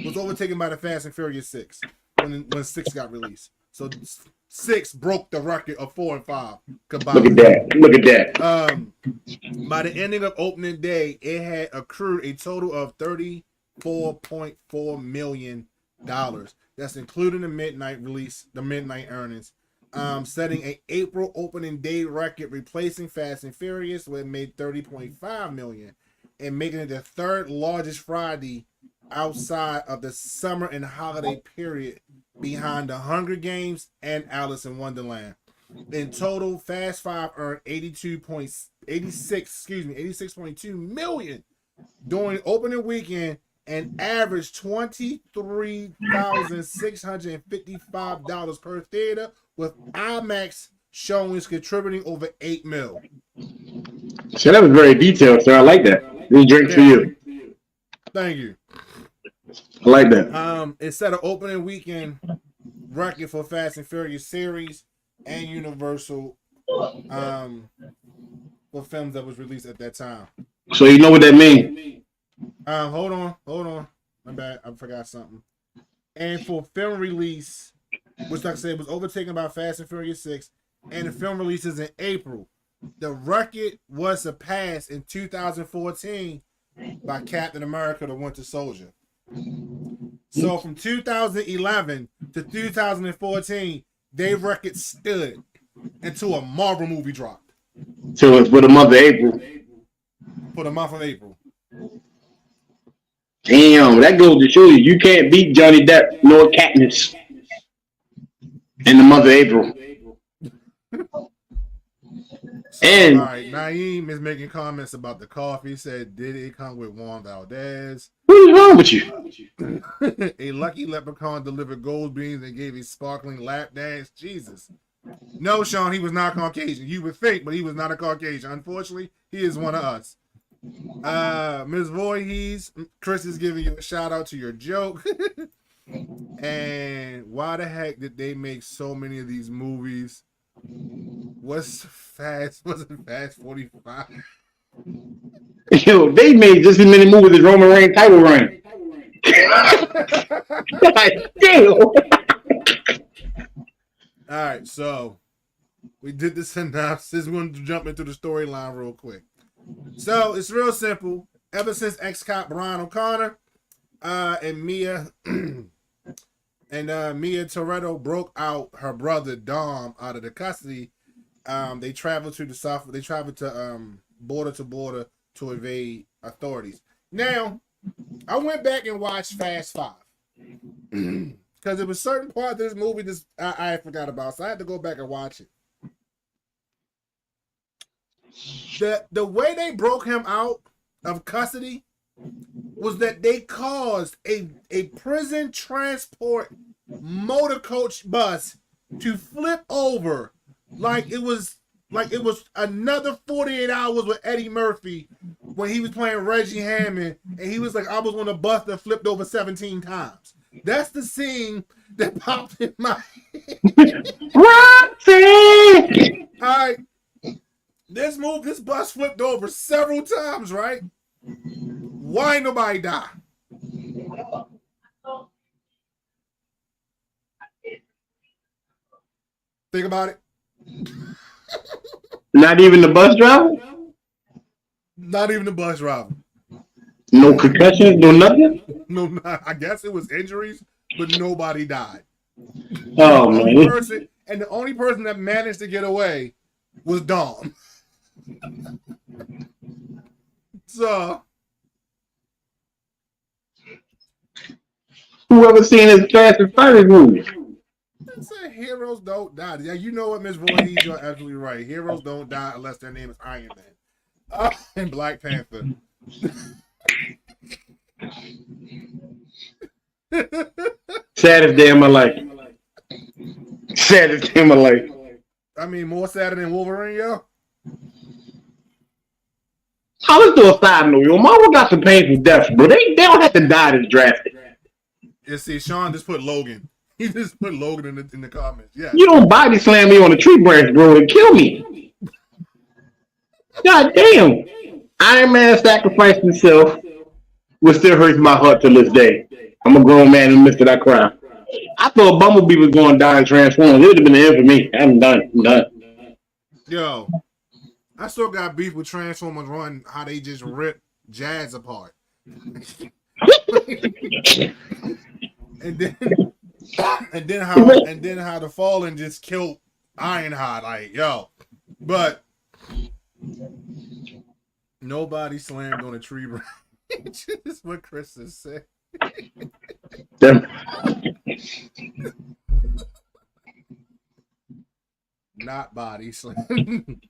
Was overtaken by the Fast and Furious 6 when 6 got released. So 6 broke the record of 4 and 5 combined. Look at that. By the ending of opening day, it had accrued a total of $34.4 million. That's including the midnight release, the midnight earnings. Setting an April opening day record, replacing Fast and Furious, where it made $30.5 million, and making it the third largest Friday outside of the summer and holiday period, behind the Hunger Games and Alice in Wonderland. In total, Fast 5 earned 86.2 million during opening weekend and averaged $23,655 per theater, with IMAX showings contributing over 8 mil. So that was very detailed, sir. I like that. This drink for you. Thank you. I like that. It set an opening weekend record for Fast and Furious series and Universal for films that was released at that time. So you know what that means? Hold on. My bad. I forgot something. And for film release, which like I said was overtaken by Fast and Furious 6, and the film releases in April. The record was surpassed in 2014 by Captain America: The Winter Soldier. So from 2011 to 2014, their record stood until a Marvel movie dropped. So it's for the month of April. For the month of April. Damn, that goes to show you can't beat Johnny Depp nor Katniss in the month of April. And all right, Naeem is making comments about the coffee. He said, did it come with Juan Valdez? What is wrong with you? A lucky leprechaun delivered gold beans and gave a sparkling lap dance. Jesus. No, Sean, he was not Caucasian. You would think, but he was not a Caucasian. Unfortunately, he is one of us. Ms. Voorhees, Chris is giving you a shout out to your joke. And why the heck did they make so many of these movies? Wasn't Fast 45? Yo, they made just as many movies as Roman Reigns title reign. God damn. All right, so we did the synopsis. We're going to jump into the storyline real quick. So it's real simple. Ever since ex-cop Brian O'Connor and Mia Mia Toretto broke out her brother Dom out of the custody, they traveled to the south. They traveled to border to evade authorities. Now, I went back and watched Fast Five because there was certain part of this movie I forgot about, so I had to go back and watch it. The way they broke him out of custody was that they caused a prison transport motor coach bus to flip over like it was another 48 hours with Eddie Murphy when he was playing Reggie Hammond and he was like, I was on a bus that flipped over 17 times. That's the scene that popped in my head. Roxy! All right. This bus flipped over several times, right? Why ain't nobody die? Think about it. Not even the bus driver? Not even the bus driver. No concussions, no nothing? No, I guess it was injuries, but nobody died. Oh, man. The only person that managed to get away was Dom. So, whoever seen his Fast and Furious movie? Heroes don't die. Yeah, you know what, Ms. Voorhees, you're absolutely right. Heroes don't die unless their name is Iron Man. And Black Panther. Saddest day of my life. Saddest day of my life. I mean, more sadder than Wolverine, yo? Oh, let's do a side note. Yo, Marvel got some painful deaths, but they don't have to die this drastic. Yeah, see, Sean just put Logan. He just put Logan in the comments. Yeah. You don't body slam me on a tree branch, bro, and kill me. God damn. Iron Man sacrificed himself, which still hurts my heart to this day. I'm a grown man in the midst of that crime. I thought Bumblebee was going to die and transform. It would have been the end for me. I'm done. Yo, I still got beef with Transformers Run, how they just rip Jazz apart. and then how the Fallen just killed Ironheart, like, yo. But nobody slammed on a tree branch. That's what Chris has said. Not body slam.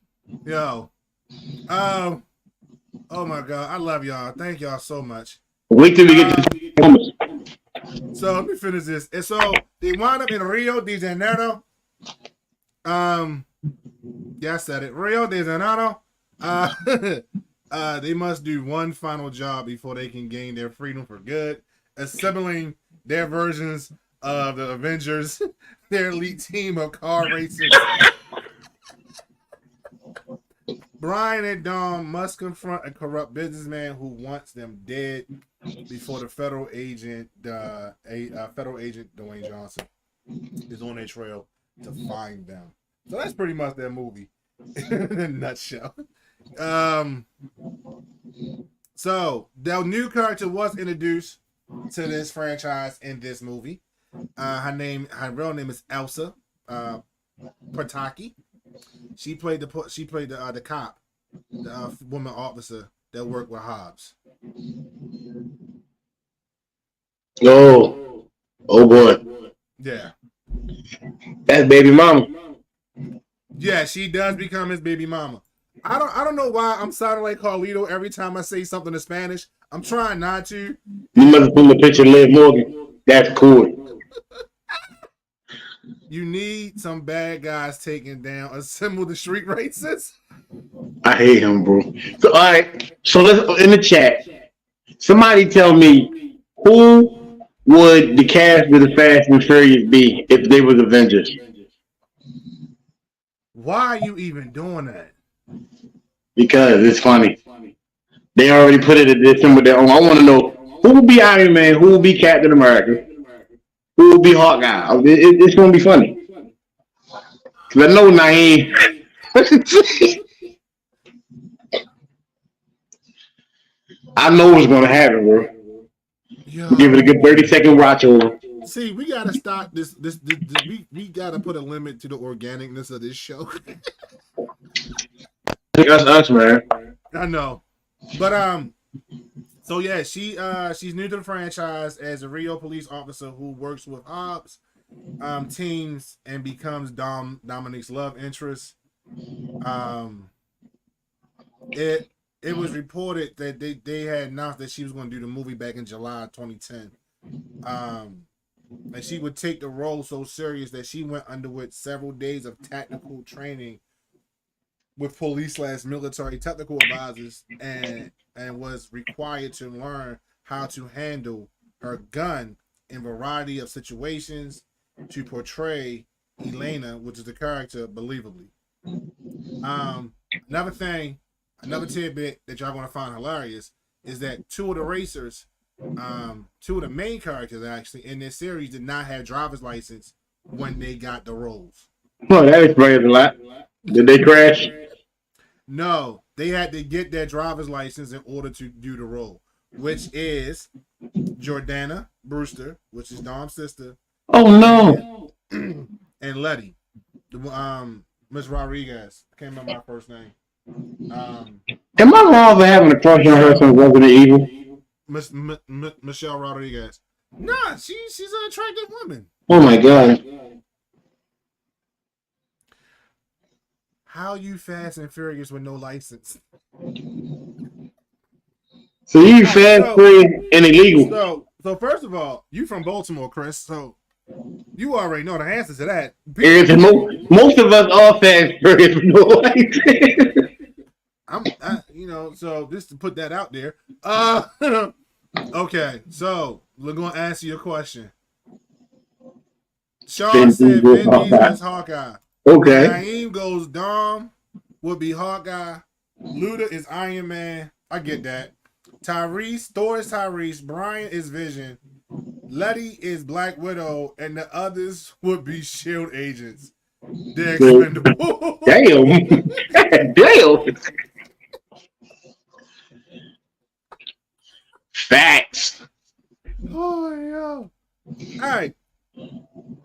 Yo. Oh my God. I love y'all. Thank y'all so much. Wait till we get to so let me finish this. And so they wound up in Rio de Janeiro. Yeah, I said it. Rio de Janeiro. They must do one final job before they can gain their freedom for good, assembling their versions of the Avengers, their elite team of car racers. Brian and Dom must confront a corrupt businessman who wants them dead before the federal agent Dwayne Johnson is on a trail to find them. So that's pretty much their movie in a nutshell. So the new character was introduced to this franchise in this movie. Her real name is Elsa Pataki. She played the cop, the woman officer that worked with Hobbs. Oh boy. Yeah. That's baby mama. Yeah, she does become his baby mama. I don't know why I'm sounding like Carlito every time I say something in Spanish. I'm trying not to. You must have seen the picture of Liv Morgan. That's cool. You need some bad guys taken down. Assemble the street racists. I hate him, bro. So, all right. So let's in the chat. Somebody tell me who would the cast of the Fast and Furious be if they was Avengers? Why are you even doing that? Because it's funny. They already put it at this with their own. I want to know who will be Iron Man, who will be Captain America, who will be Hawkeye. It's going to be funny. Cause I know Naeem. I know what's gonna happen, bro. Yo. Give it a good 30-second watch over. See, we gotta stop this. We gotta put a limit to the organicness of this show. That's us, man. I know, but so yeah, she's new to the franchise as a Rio police officer who works with Hobbs teams and becomes Dominic's love interest. It was reported that they had announced that she was going to do the movie back in July 2010. And she would take the role so serious that she went underwent several days of tactical training with police/military technical advisors and was required to learn how to handle her gun in a variety of situations to portray Elena, which is the character, believably. Another tidbit that y'all gonna find hilarious is that two of the main characters actually in this series did not have driver's license when they got the roles. Well, that explains a lot. Did they crash? No, they had to get their driver's license in order to do the role, which is Jordana Brewster, which is Dom's sister. Oh no! And Letty, Miss Rodriguez. I can't remember my first name. Am I wrong for having a crush on her since Resident Evil? Michelle Rodriguez. Nah, she's an attractive woman. Oh my god! How you Fast and Furious with no license? So you fast, free, and illegal. So first of all, you from Baltimore, Chris. So you already know the answer to that. Most of us are fast, furious with no license. So just to put that out there. Okay, so we're gonna answer your question. Sean said Vin Diesel is Hawkeye. Okay. Naeem goes Dom would be Hawkeye. Luda is Iron Man. I get that. Thor is Tyrese. Brian is Vision. Letty is Black Widow, and the others would be Shield agents. They're expendable. Damn. Damn. Facts. Oh yeah. All right.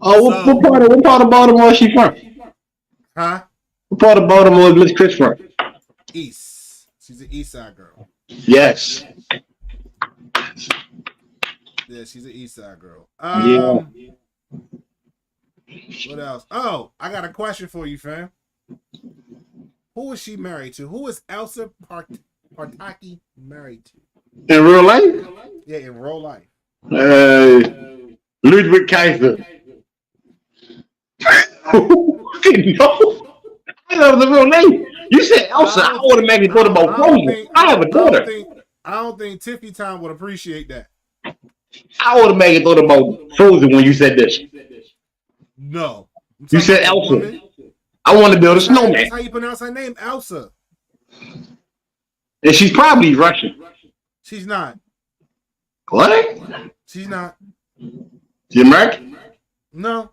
Oh, what part of Baltimore is she from? Huh? What part of Baltimore is Miss Chris from? East. She's an East Side girl. Yes. Yeah, she's an East Side girl. Yeah. What else? Oh, I got a question for you, fam. Who is she married to? Who is Elsa Pataki married to? In real life? Yeah, in real life. Ludwig Kaiser. No. I know the real name. You said Elsa. I automatically thought about Frozen. I have a daughter. I don't think Tiffy Time would appreciate that. I automatically thought about Frozen when you said this. No. You said Elsa. I want to build a snowman. That's how you pronounce her name, Elsa. And she's probably Russian. She's not. What? She's not. She American? No.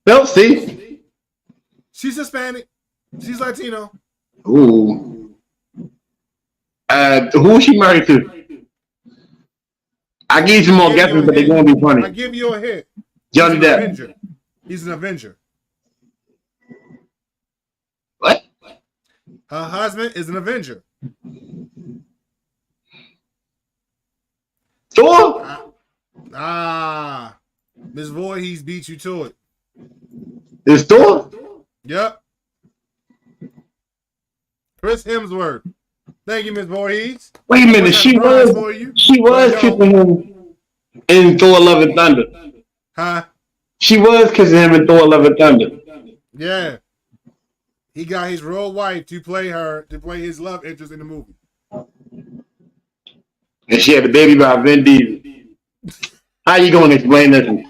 Well, see. She's Hispanic. She's Latino. Ooh. Who is she married to? I give you some more guesses, but they're going to be funny. I give you a hint. Johnny Depp. He's an Avenger. What? Her husband is an Avenger. Thor? Miss Voorhees beat you to it. Is Thor? Yep. Chris Hemsworth. Thank you, Miss Voorhees. Wait a minute, she was kissing him in Thor: Love and Thunder. Huh? She was kissing him in Thor: Love and Thunder. Yeah. He got his real wife to play his love interest in the movie. And she had a baby by Vin Diesel. How you going to explain this?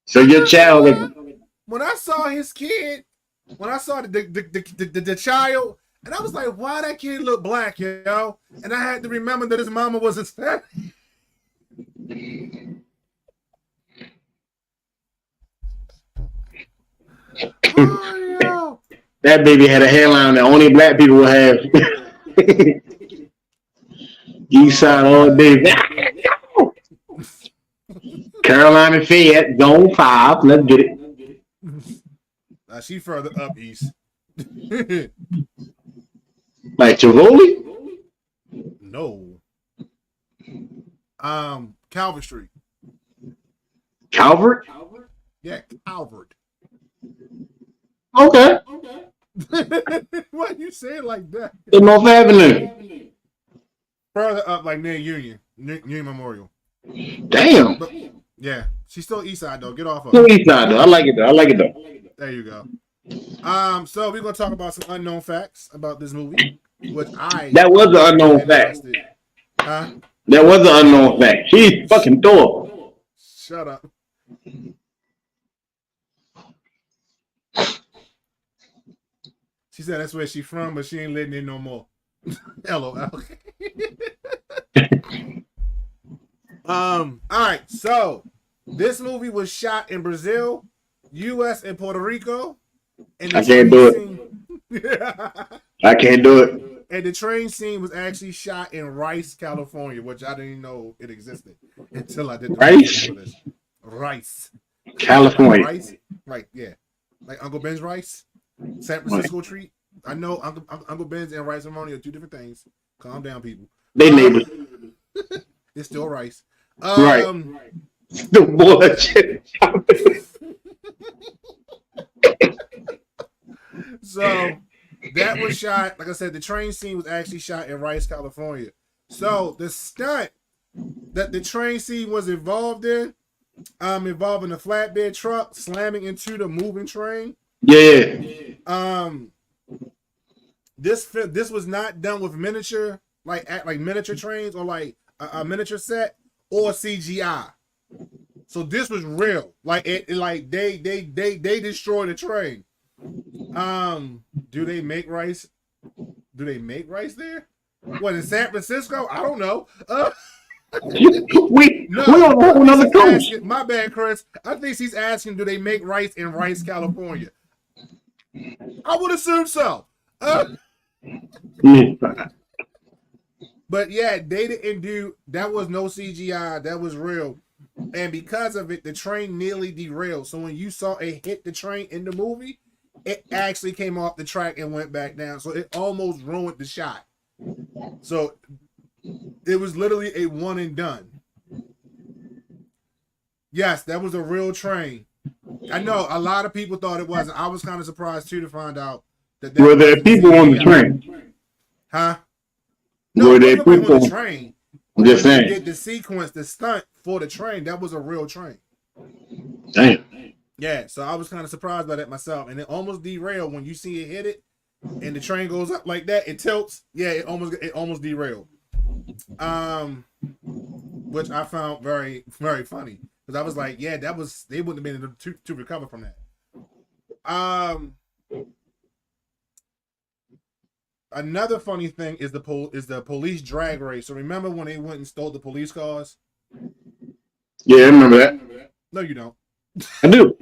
So your child... When I saw his kid, when I saw the child, and I was like, why that kid look black, yo? And I had to remember that his mama was Hispanic. Oh, That baby had a hairline that only black people will have. East side all day. Carolina and Fayette, zone 5. Let's get it. she further up east. Like Tivoli? No. Calvert Street. Calvert? Yeah, Calvert. Okay. Why you say it like that? The North Avenue. Further up, like near Union Memorial. Damn. But, yeah, she's still east side though. Get off of No East side though. I like it though. There you go. So we're gonna talk about some unknown facts about this movie, which That was an unknown fact. Huh? That was an unknown fact. She's fucking Thor. Shut up. She said that's where she from, but she ain't living there no more. LOL. All right, so this movie was shot in Brazil, U.S., and Puerto Rico. And I can't do it. I can't do it. And the train scene was actually shot in Rice, California, which I didn't even know it existed until I did the Rice? for this. Rice. California. Rice? Right, yeah. Like Uncle Ben's rice, San Francisco treat. I know Uncle Ben's and rice and are two different things. Calm down, people. They neighbors. It's still rice. Right. The bullshit. So that was shot, like I said, the train scene was actually shot in Rice, California. So the stunt that the train scene was involved in, involving a flatbed truck slamming into the moving train. Yeah. This was not done with miniature, like miniature trains or like a miniature set or CGI. So this was real. Like like they destroyed the train. Do they make rice? Do they make rice there? What, in San Francisco? I don't know. We don't have another coast. My bad, Chris. I think she's asking, do they make rice in Rice, California? I would assume so. But yeah, they didn't do that. Was no CGI. That was real. And because of it, the train nearly derailed. So when you saw it hit the train in the movie, it actually came off the track and went back down. So it almost ruined the shot. So it was literally a one and done. Yes, that was a real train. I know a lot of people thought it wasn't. I was kind of surprised too to find out that were there people on the train? Huh? No, were there people on the train? I'm just saying. Did the sequence, the stunt for the train, that was a real train. Damn. Yeah, so I was kind of surprised by that myself, and it almost derailed when you see it hit it, and the train goes up like that. It tilts. Yeah, it almost derailed. Which I found very, very funny because I was like, yeah, they wouldn't have been able to recover from that. Another funny thing is the police drag race. So remember when they went and stole the police cars? Yeah, I remember that. No, you don't. I do.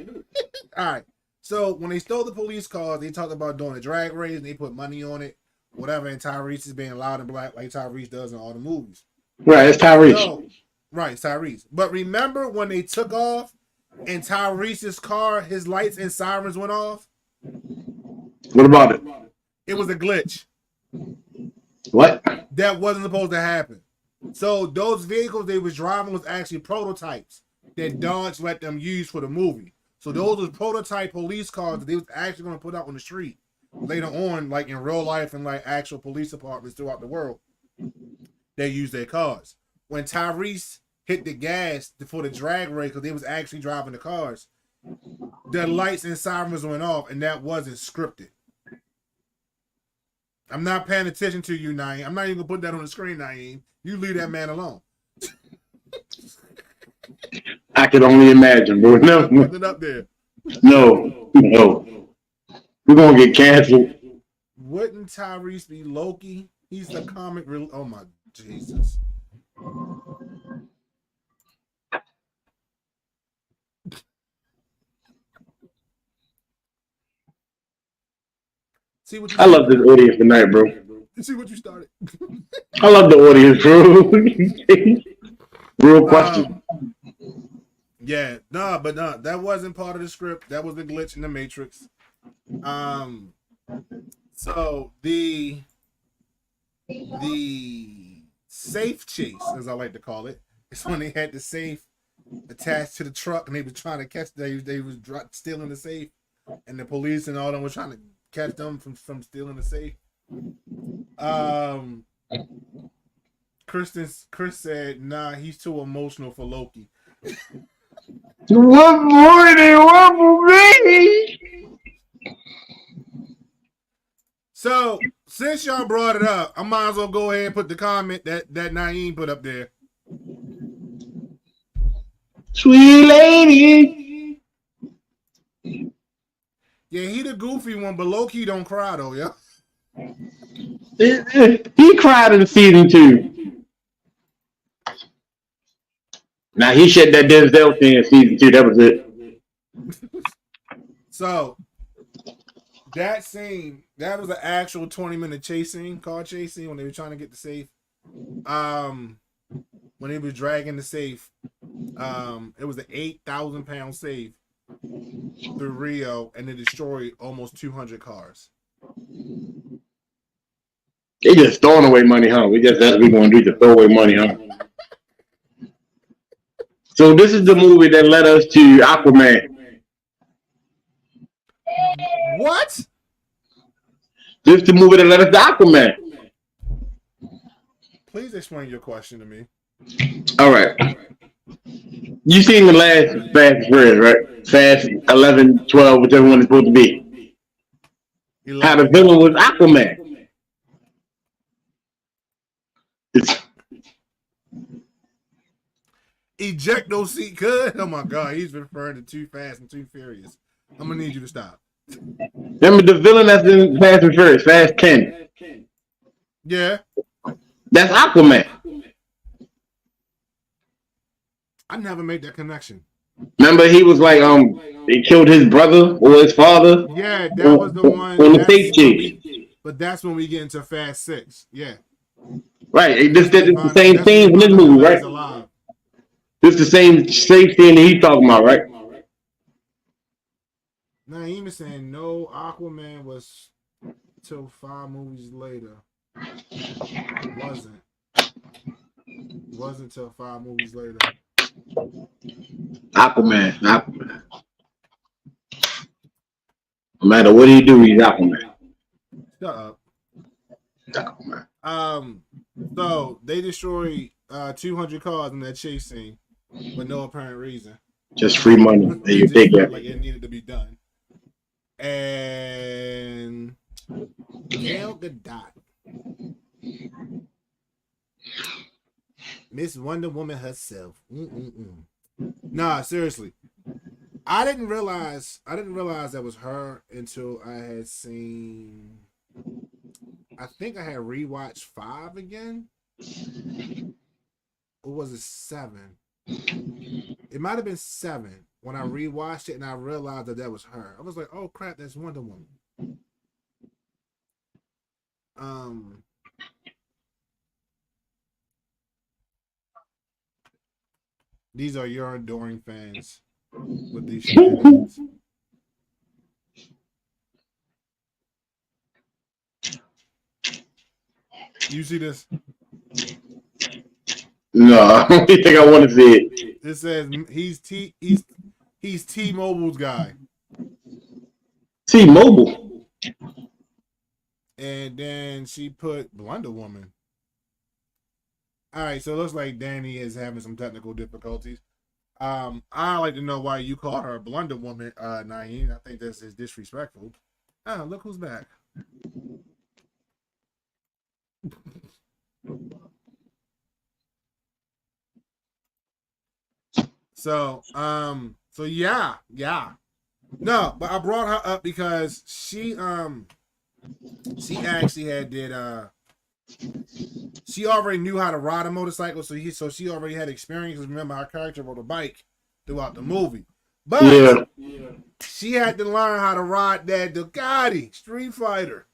All right. So when they stole the police cars, they talked about doing a drag race and they put money on it, whatever. And Tyrese is being loud and black like Tyrese does in all the movies. Right, it's Tyrese. So, right, Tyrese. But remember when they took off and Tyrese's car, his lights and sirens went off? What about it? It was a glitch. What? That wasn't supposed to happen. So those vehicles they was driving was actually prototypes that Dodge let them use for the movie. So those was prototype police cars that they was actually going to put out on the street later on, like in real life and like actual police departments throughout the world. They use their cars. When Tyrese hit the gas for the drag race, because they was actually driving the cars, the lights and sirens went off, and that wasn't scripted. I'm not paying attention to you, Naeem. I'm not even gonna put that on the screen, Naeem. You leave that man alone. I could only imagine, bro. No, Put it up there. no. We're gonna get canceled. Wouldn't Tyrese be Loki? He's the comic. Oh my Jesus. See what you I love this audience tonight, bro. see what you started. I love the audience, bro. Real question. Yeah, but that wasn't part of the script. That was the glitch in the Matrix. So the safe chase, as I like to call it, is when they had the safe attached to the truck and they was trying to catch. They was stealing the safe, and the police and all them was trying to catch them from stealing the safe. Chris said, "Nah, he's too emotional for Loki." What more they want from me? So, since y'all brought it up, I might as well go ahead and put the comment that Naeem put up there. Sweet lady. Yeah, he the goofy one, but low-key don't cry, though, yeah? He cried in season 2. Now, he shed that Denzel thing in season 2. That was it. So, that scene, that was an actual 20-minute chase scene, car chase scene, when they were trying to get the safe. When he was dragging the safe, it was an 8,000-pound safe through Rio, and it destroyed almost 200 cars. They just throwing away money, huh? That's what we're going to do, to throw away money, huh? So this is the movie that led us to Aquaman. What? This is the movie that led us to Aquaman. Please explain your question to me. All right. You seen the last Fast and Furious, right? Fast 11, 12, whichever one it's supposed to be. How the villain was Aquaman. Ejecto seat good. Oh my God, he's referring to Too Fast and Too Furious. I'm gonna need you to stop. Remember the villain that's in Fast and Furious, Fast 10? Yeah. That's Aquaman. I never made that connection. Remember he was like, he killed his brother or his father? Yeah, that was the one. On the safe chase. But that's when we get into Fast 6. Yeah. Right. This is the same thing in this movie, right? This is the same safe thing that he's talking about, right? Naeem is saying no, Aquaman was till 5 movies later. Wasn't till 5 movies later. Aquaman. No matter what he do, he's Aquaman. Shut up. Aquaman. So they destroyed 200 cars in that chase scene for no apparent reason. Just free money. They just felt like it needed to be done. And Gal Gadot, Miss Wonder Woman herself. Nah, seriously. I didn't realize that was her until I had seen. I think I had rewatched 5 again. Or was it 7? It might have been 7 when I rewatched it and I realized that was her. I was like, "Oh crap, that's Wonder Woman." These are your adoring fans with these shenanigans. You see this? No, I don't think I want to see it. It says he's T-Mobile's guy. T-Mobile. And then she put Wonder Woman. All right, so it looks like Danny is having some technical difficulties. I like to know why you call her a Blunder Woman, Naeem. I think this is disrespectful. Oh, look who's back. So yeah. No, but I brought her up because she actually she already knew how to ride a motorcycle, so she already had experience. Remember, our character rode a bike throughout the movie, but she had to learn how to ride that Ducati Street Fighter.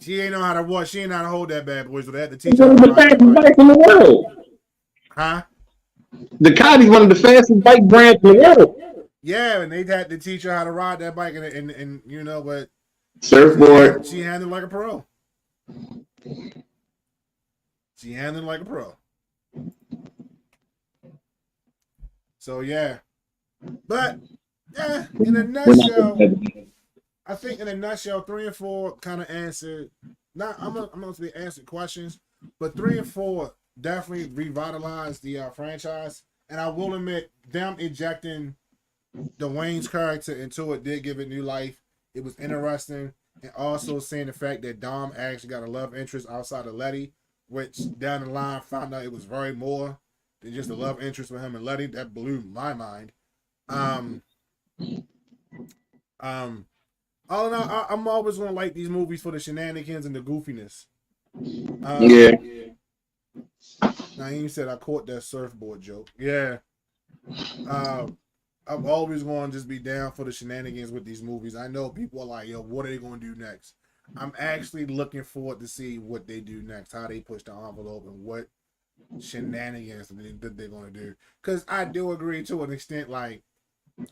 She ain't know how to watch. She ain't know how to hold that bad boy, so they had to teach He's her one how of to the ride that fastest bike. bikes in the world. Huh? Ducati's one of the fastest bike brands in the world. Yeah, and they had to teach her how to ride that bike, and you know, but Surfboard. she handled like a pro. She handled like a pro. So yeah, but yeah, in a We're not nutshell, competitive. I think in a nutshell, 3 and 4 kind of answered. Not I'm going to be answered questions, but 3 and 4 definitely revitalized the franchise. And I will admit, them injecting Dwayne's character into it did give it new life. It was interesting, and also seeing the fact that Dom actually got a love interest outside of Letty, which down the line found out it was very more than just a love interest with him and Letty. That blew my mind. Um, um, all in all, I'm always gonna like these movies for the shenanigans and the goofiness. Yeah. Naeem said I caught that surfboard joke. Yeah. I'm always going to just be down for the shenanigans with these movies. I know people are like, yo, what are they going to do next? I'm actually looking forward to see what they do next, how they push the envelope, and what shenanigans that they're going to do. Because I do agree to an extent, like,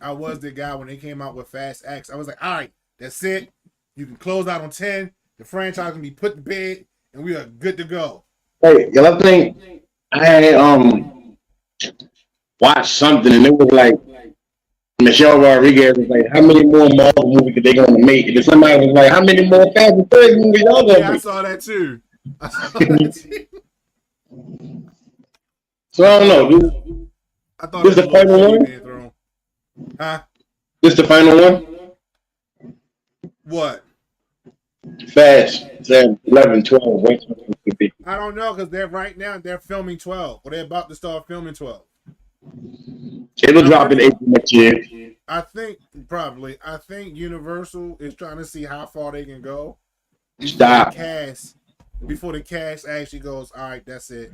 I was the guy when they came out with Fast X. I was like, all right, that's it. You can close out on 10. The franchise can be put to bed, and we are good to go. Hey, y'all think I had watched something and it was like Michelle Rodriguez was like, how many more Marvel movies are they gonna make? And then somebody was like, how many more Fast and Furious movies y'all gonna Yeah, I make? saw that too. I saw that too. So I don't know. I thought This it is was the a little final shade one. being thrown. Huh? This is the final one. What? Fast 7, 11, 12. What's it could be? I don't know because they're filming 12, or they're about to start filming 12. It'll drop in April next year. I think probably. I think Universal is trying to see how far they can go Stop. before the cast actually goes. All right, that's it.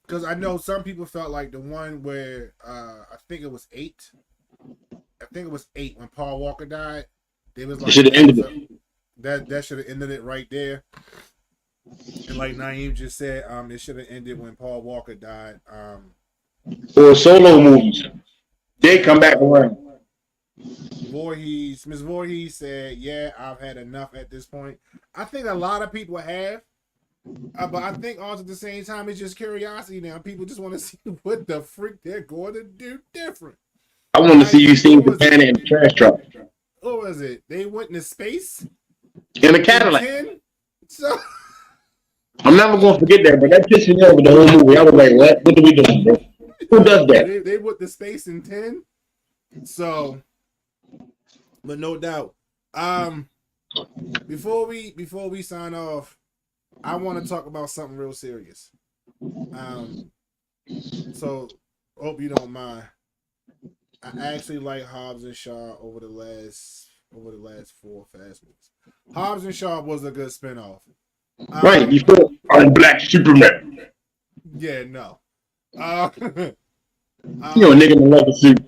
Because I know some people felt like the one where I think it was 8. I think it was 8 when Paul Walker died. They was like Should have ended it. that should have ended it right there. And like Naeem just said, it should have ended when Paul Walker died. Or solo movies. They come back around. Miss Voorhees said, "Yeah, I've had enough at this point." I think a lot of people have, but I think also at the same time it's just curiosity now. People just want to see what the freak they're going to do different. I want to see you sing What the was band it? in the trash truck. What was it? They went into space In a in Cadillac. 10. So I'm never gonna forget that, but that pissed me off with the whole movie. I was like, what? What are we doing, bro? Who does that? they went to space in 10. So, but no doubt. Before we sign off, I want to talk about something real serious. So hope you don't mind. I actually like Hobbs and Shaw over the last 4 Fast movies. Hobbs and Shaw was a good spinoff. Right, before on Black Superman. Yeah, no. You know, a nigga in a leather suit.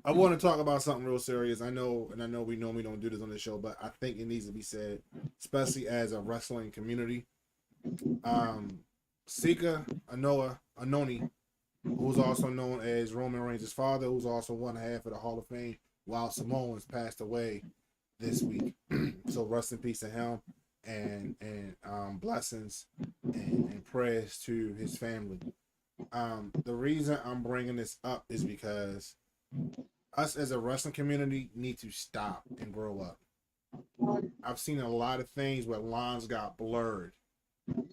I want to talk about something real serious. I know we normally don't do this on this show, but I think it needs to be said, especially as a wrestling community. Sika Anoni, who's also known as Roman Reigns' father, who's also one half of the Hall of Fame, while Samoans passed away this week. So rest in peace to him, and blessings and prayers to his family. The reason I'm bringing this up is because us as a wrestling community need to stop and grow up. I've seen a lot of things where lines got blurred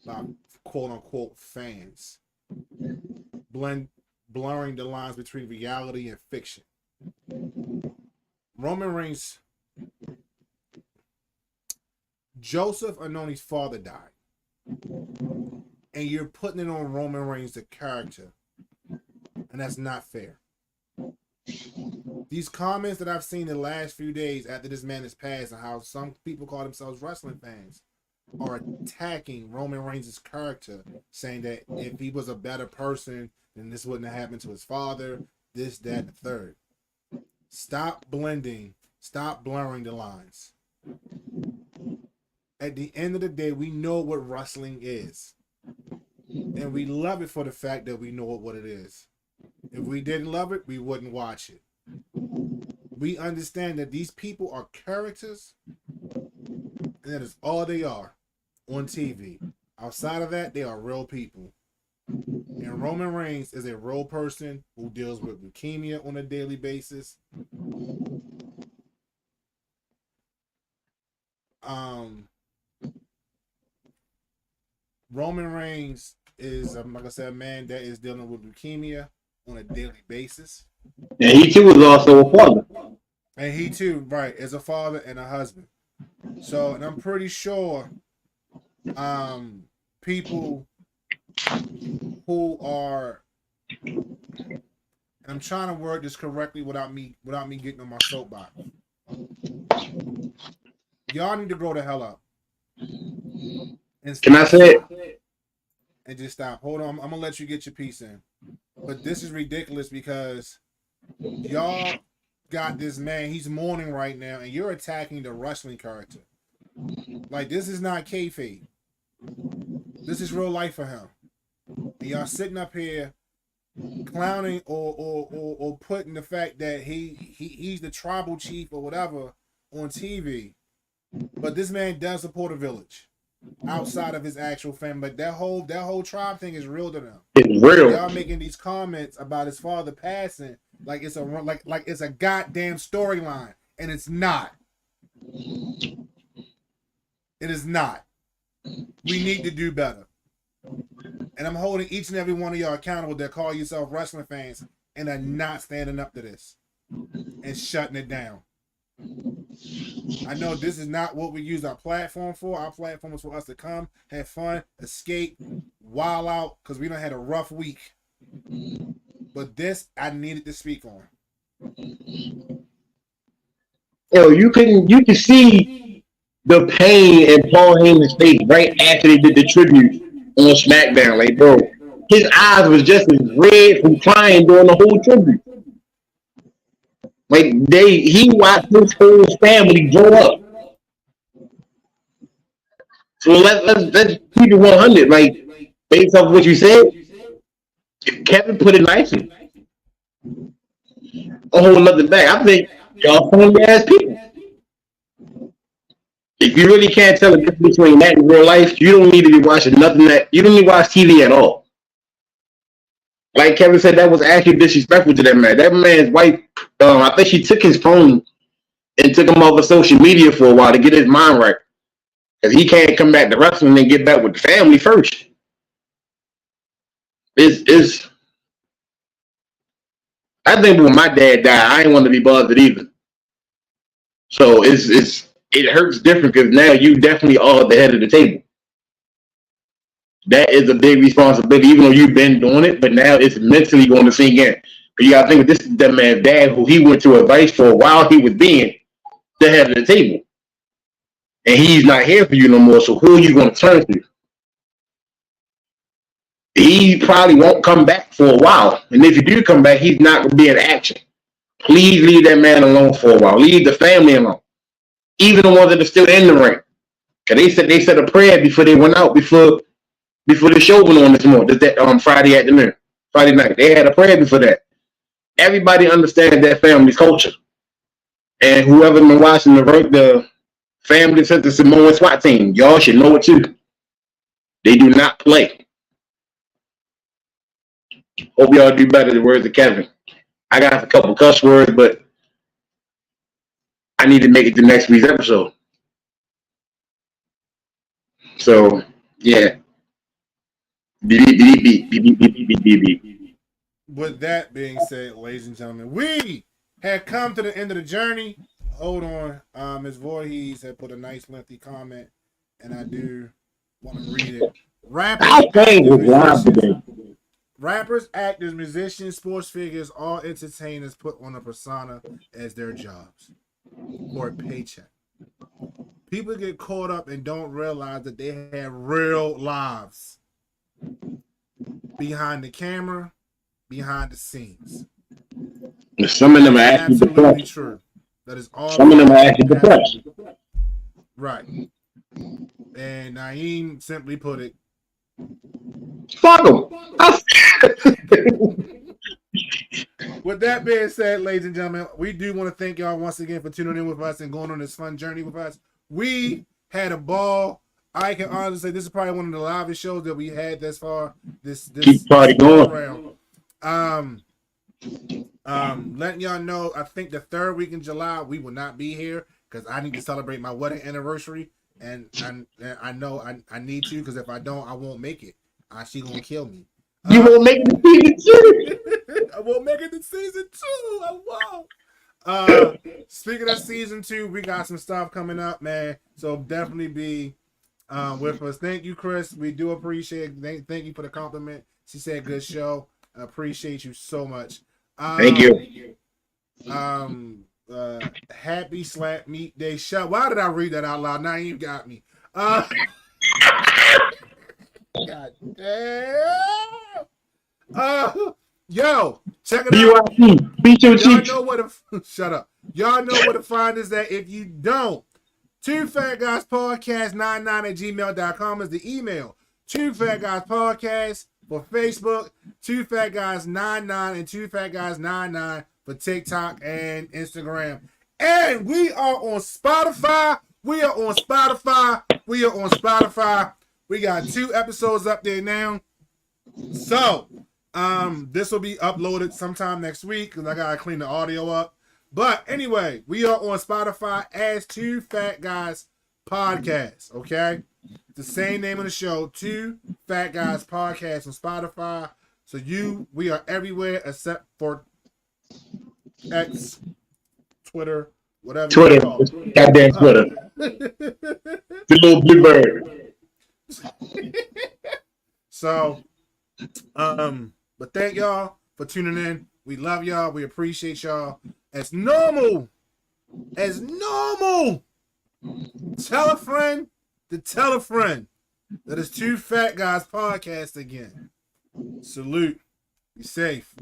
by quote unquote fans, blurring the lines between reality and fiction. Roman Reigns, Joseph Anoni's father died, and you're putting it on Roman Reigns, the character, and that's not fair. These comments that I've seen the last few days after this man has passed, and how some people call themselves wrestling fans, are attacking Roman Reigns' character, saying that if he was a better person, then this wouldn't have happened to his father, this, that, and the third. Stop blending. Stop blurring the lines. At the end of the day, we know what wrestling is. And we love it for the fact that we know what it is. If we didn't love it, we wouldn't watch it. We understand that these people are characters, and that is all they are on TV. Outside of that, they are real people. And Roman Reigns is a real person who deals with leukemia on a daily basis. Roman Reigns is, like I said, a man that is dealing with leukemia on a daily basis. And he too was also a father. And he too, right, is a father and a husband. So, and I'm pretty sure people who are, and I'm trying to word this correctly without me getting on my soapbox. Y'all need to grow the hell up. Can I say it? And just stop. Hold on. I'm gonna let you get your piece in. But this is ridiculous because y'all got this man. He's mourning right now, and you're attacking the wrestling character. Like, this is not kayfabe. This is real life for him. And y'all sitting up here clowning or putting the fact that he's the tribal chief or whatever on TV. But this man does support a village outside of his actual family. But that whole tribe thing is real to them. It's real. Y'all making these comments about his father passing like it's a goddamn storyline, and it's not. It is not. We need to do better. And I'm holding each and every one of y'all accountable that call yourself wrestling fans and are not standing up to this and shutting it down. I know this is not what we use our platform for. Our platform is for us to come, have fun, escape, wild out, because we done had a rough week. But this, I needed to speak on. Yo, you can see the pain in Paul Heyman's face right after they did the tribute on SmackDown. Like, bro, his eyes was just as red from crying during the whole tribute. Like, he watched his whole family grow up. So let's keep it 100. Like, based off what you said, if Kevin put it nicely, a whole nother bag. I think y'all phony ass people. If you really can't tell the difference between that and real life, you don't need to be watching nothing you don't need to watch TV at all. Like Kevin said, that was actually disrespectful to that man. That man's wife, I think she took his phone and took him off of social media for a while to get his mind right. Because he can't come back to wrestling and get back with the family first. I think when my dad died, I didn't want to be bothered either. So it hurts different because now you definitely are the head of the table. That is a big responsibility, even though you've been doing it, but now it's mentally going to sink in. But you gotta think this is that man's dad who he went to advice for while he was being the head of the table. And he's not here for you no more, so who are you going to turn to? He probably won't come back for a while. And if you do come back, he's not going to be in action. Please leave that man alone for a while. Leave the family alone. Even the ones that are still in the ring. Because they said a prayer before they went out, before the show went on this morning, that Friday night. They had a prayer before that. Everybody understands that family's culture. And whoever been watching the family since the Samoan SWAT team, y'all should know it too. They do not play. Hope y'all do better, the words of Kevin. I got a couple cuss words, but I need to make it to next week's episode. So, yeah. With that being said, ladies and gentlemen, we have come to the end of the journey. Hold on. Ms. Voorhees had put a nice lengthy comment, and I do want to read it. Rappers, actors, musicians, sports figures, all entertainers put on a persona as their jobs or a paycheck. People get caught up and don't realize that they have real lives behind the camera, behind the scenes. Some of them are actually depressed. True. That is all. Some of them are actually depressed. Right. And Naeem simply put it, Fuck them. with that being said, ladies and gentlemen, we do want to thank y'all once again for tuning in with us and going on this fun journey with us. We had a ball. I can honestly say this is probably one of the livest shows that we had thus far. This Keep the party going. Round. Letting y'all know, I think the third week in July we will not be here because I need to celebrate my wedding anniversary, and I know I need to, because if I don't, I won't make it. She gonna kill me. You won't make it to season 2. I won't make it to season 2. I won't. Speaking of season 2, we got some stuff coming up, man. So definitely be with us. Thank you, Chris. We do appreciate it. Thank you for the compliment. She said good show. I appreciate you so much. Thank you. Happy Slap Meat Day show. Why did I read that out loud? Now you got me. God damn. Yo, check it out. BYT, beat your Y'all cheeks. know where to shut up. Y'all know where to find us at. If you don't, Two Fat Guys Podcast 99@gmail.com is the email. Two Fat Guys Podcast for Facebook, Two Fat Guys 99 and Two Fat Guys 99 for TikTok and Instagram. And we are on Spotify. We are on Spotify. We got 2 episodes up there now. So, this will be uploaded sometime next week because I gotta clean the audio up. But anyway, we are on Spotify as Two Fat Guys Podcast. Okay, the same name of the show, Two Fat Guys Podcast on Spotify. So we are everywhere except for X, Twitter, whatever. Twitter. Goddamn Twitter. The little blue bird. So, but thank y'all for tuning in. We love y'all. We appreciate y'all. As normal, tell a friend to tell a friend that it's Two Fat Guys Podcast again. Salute. Be safe.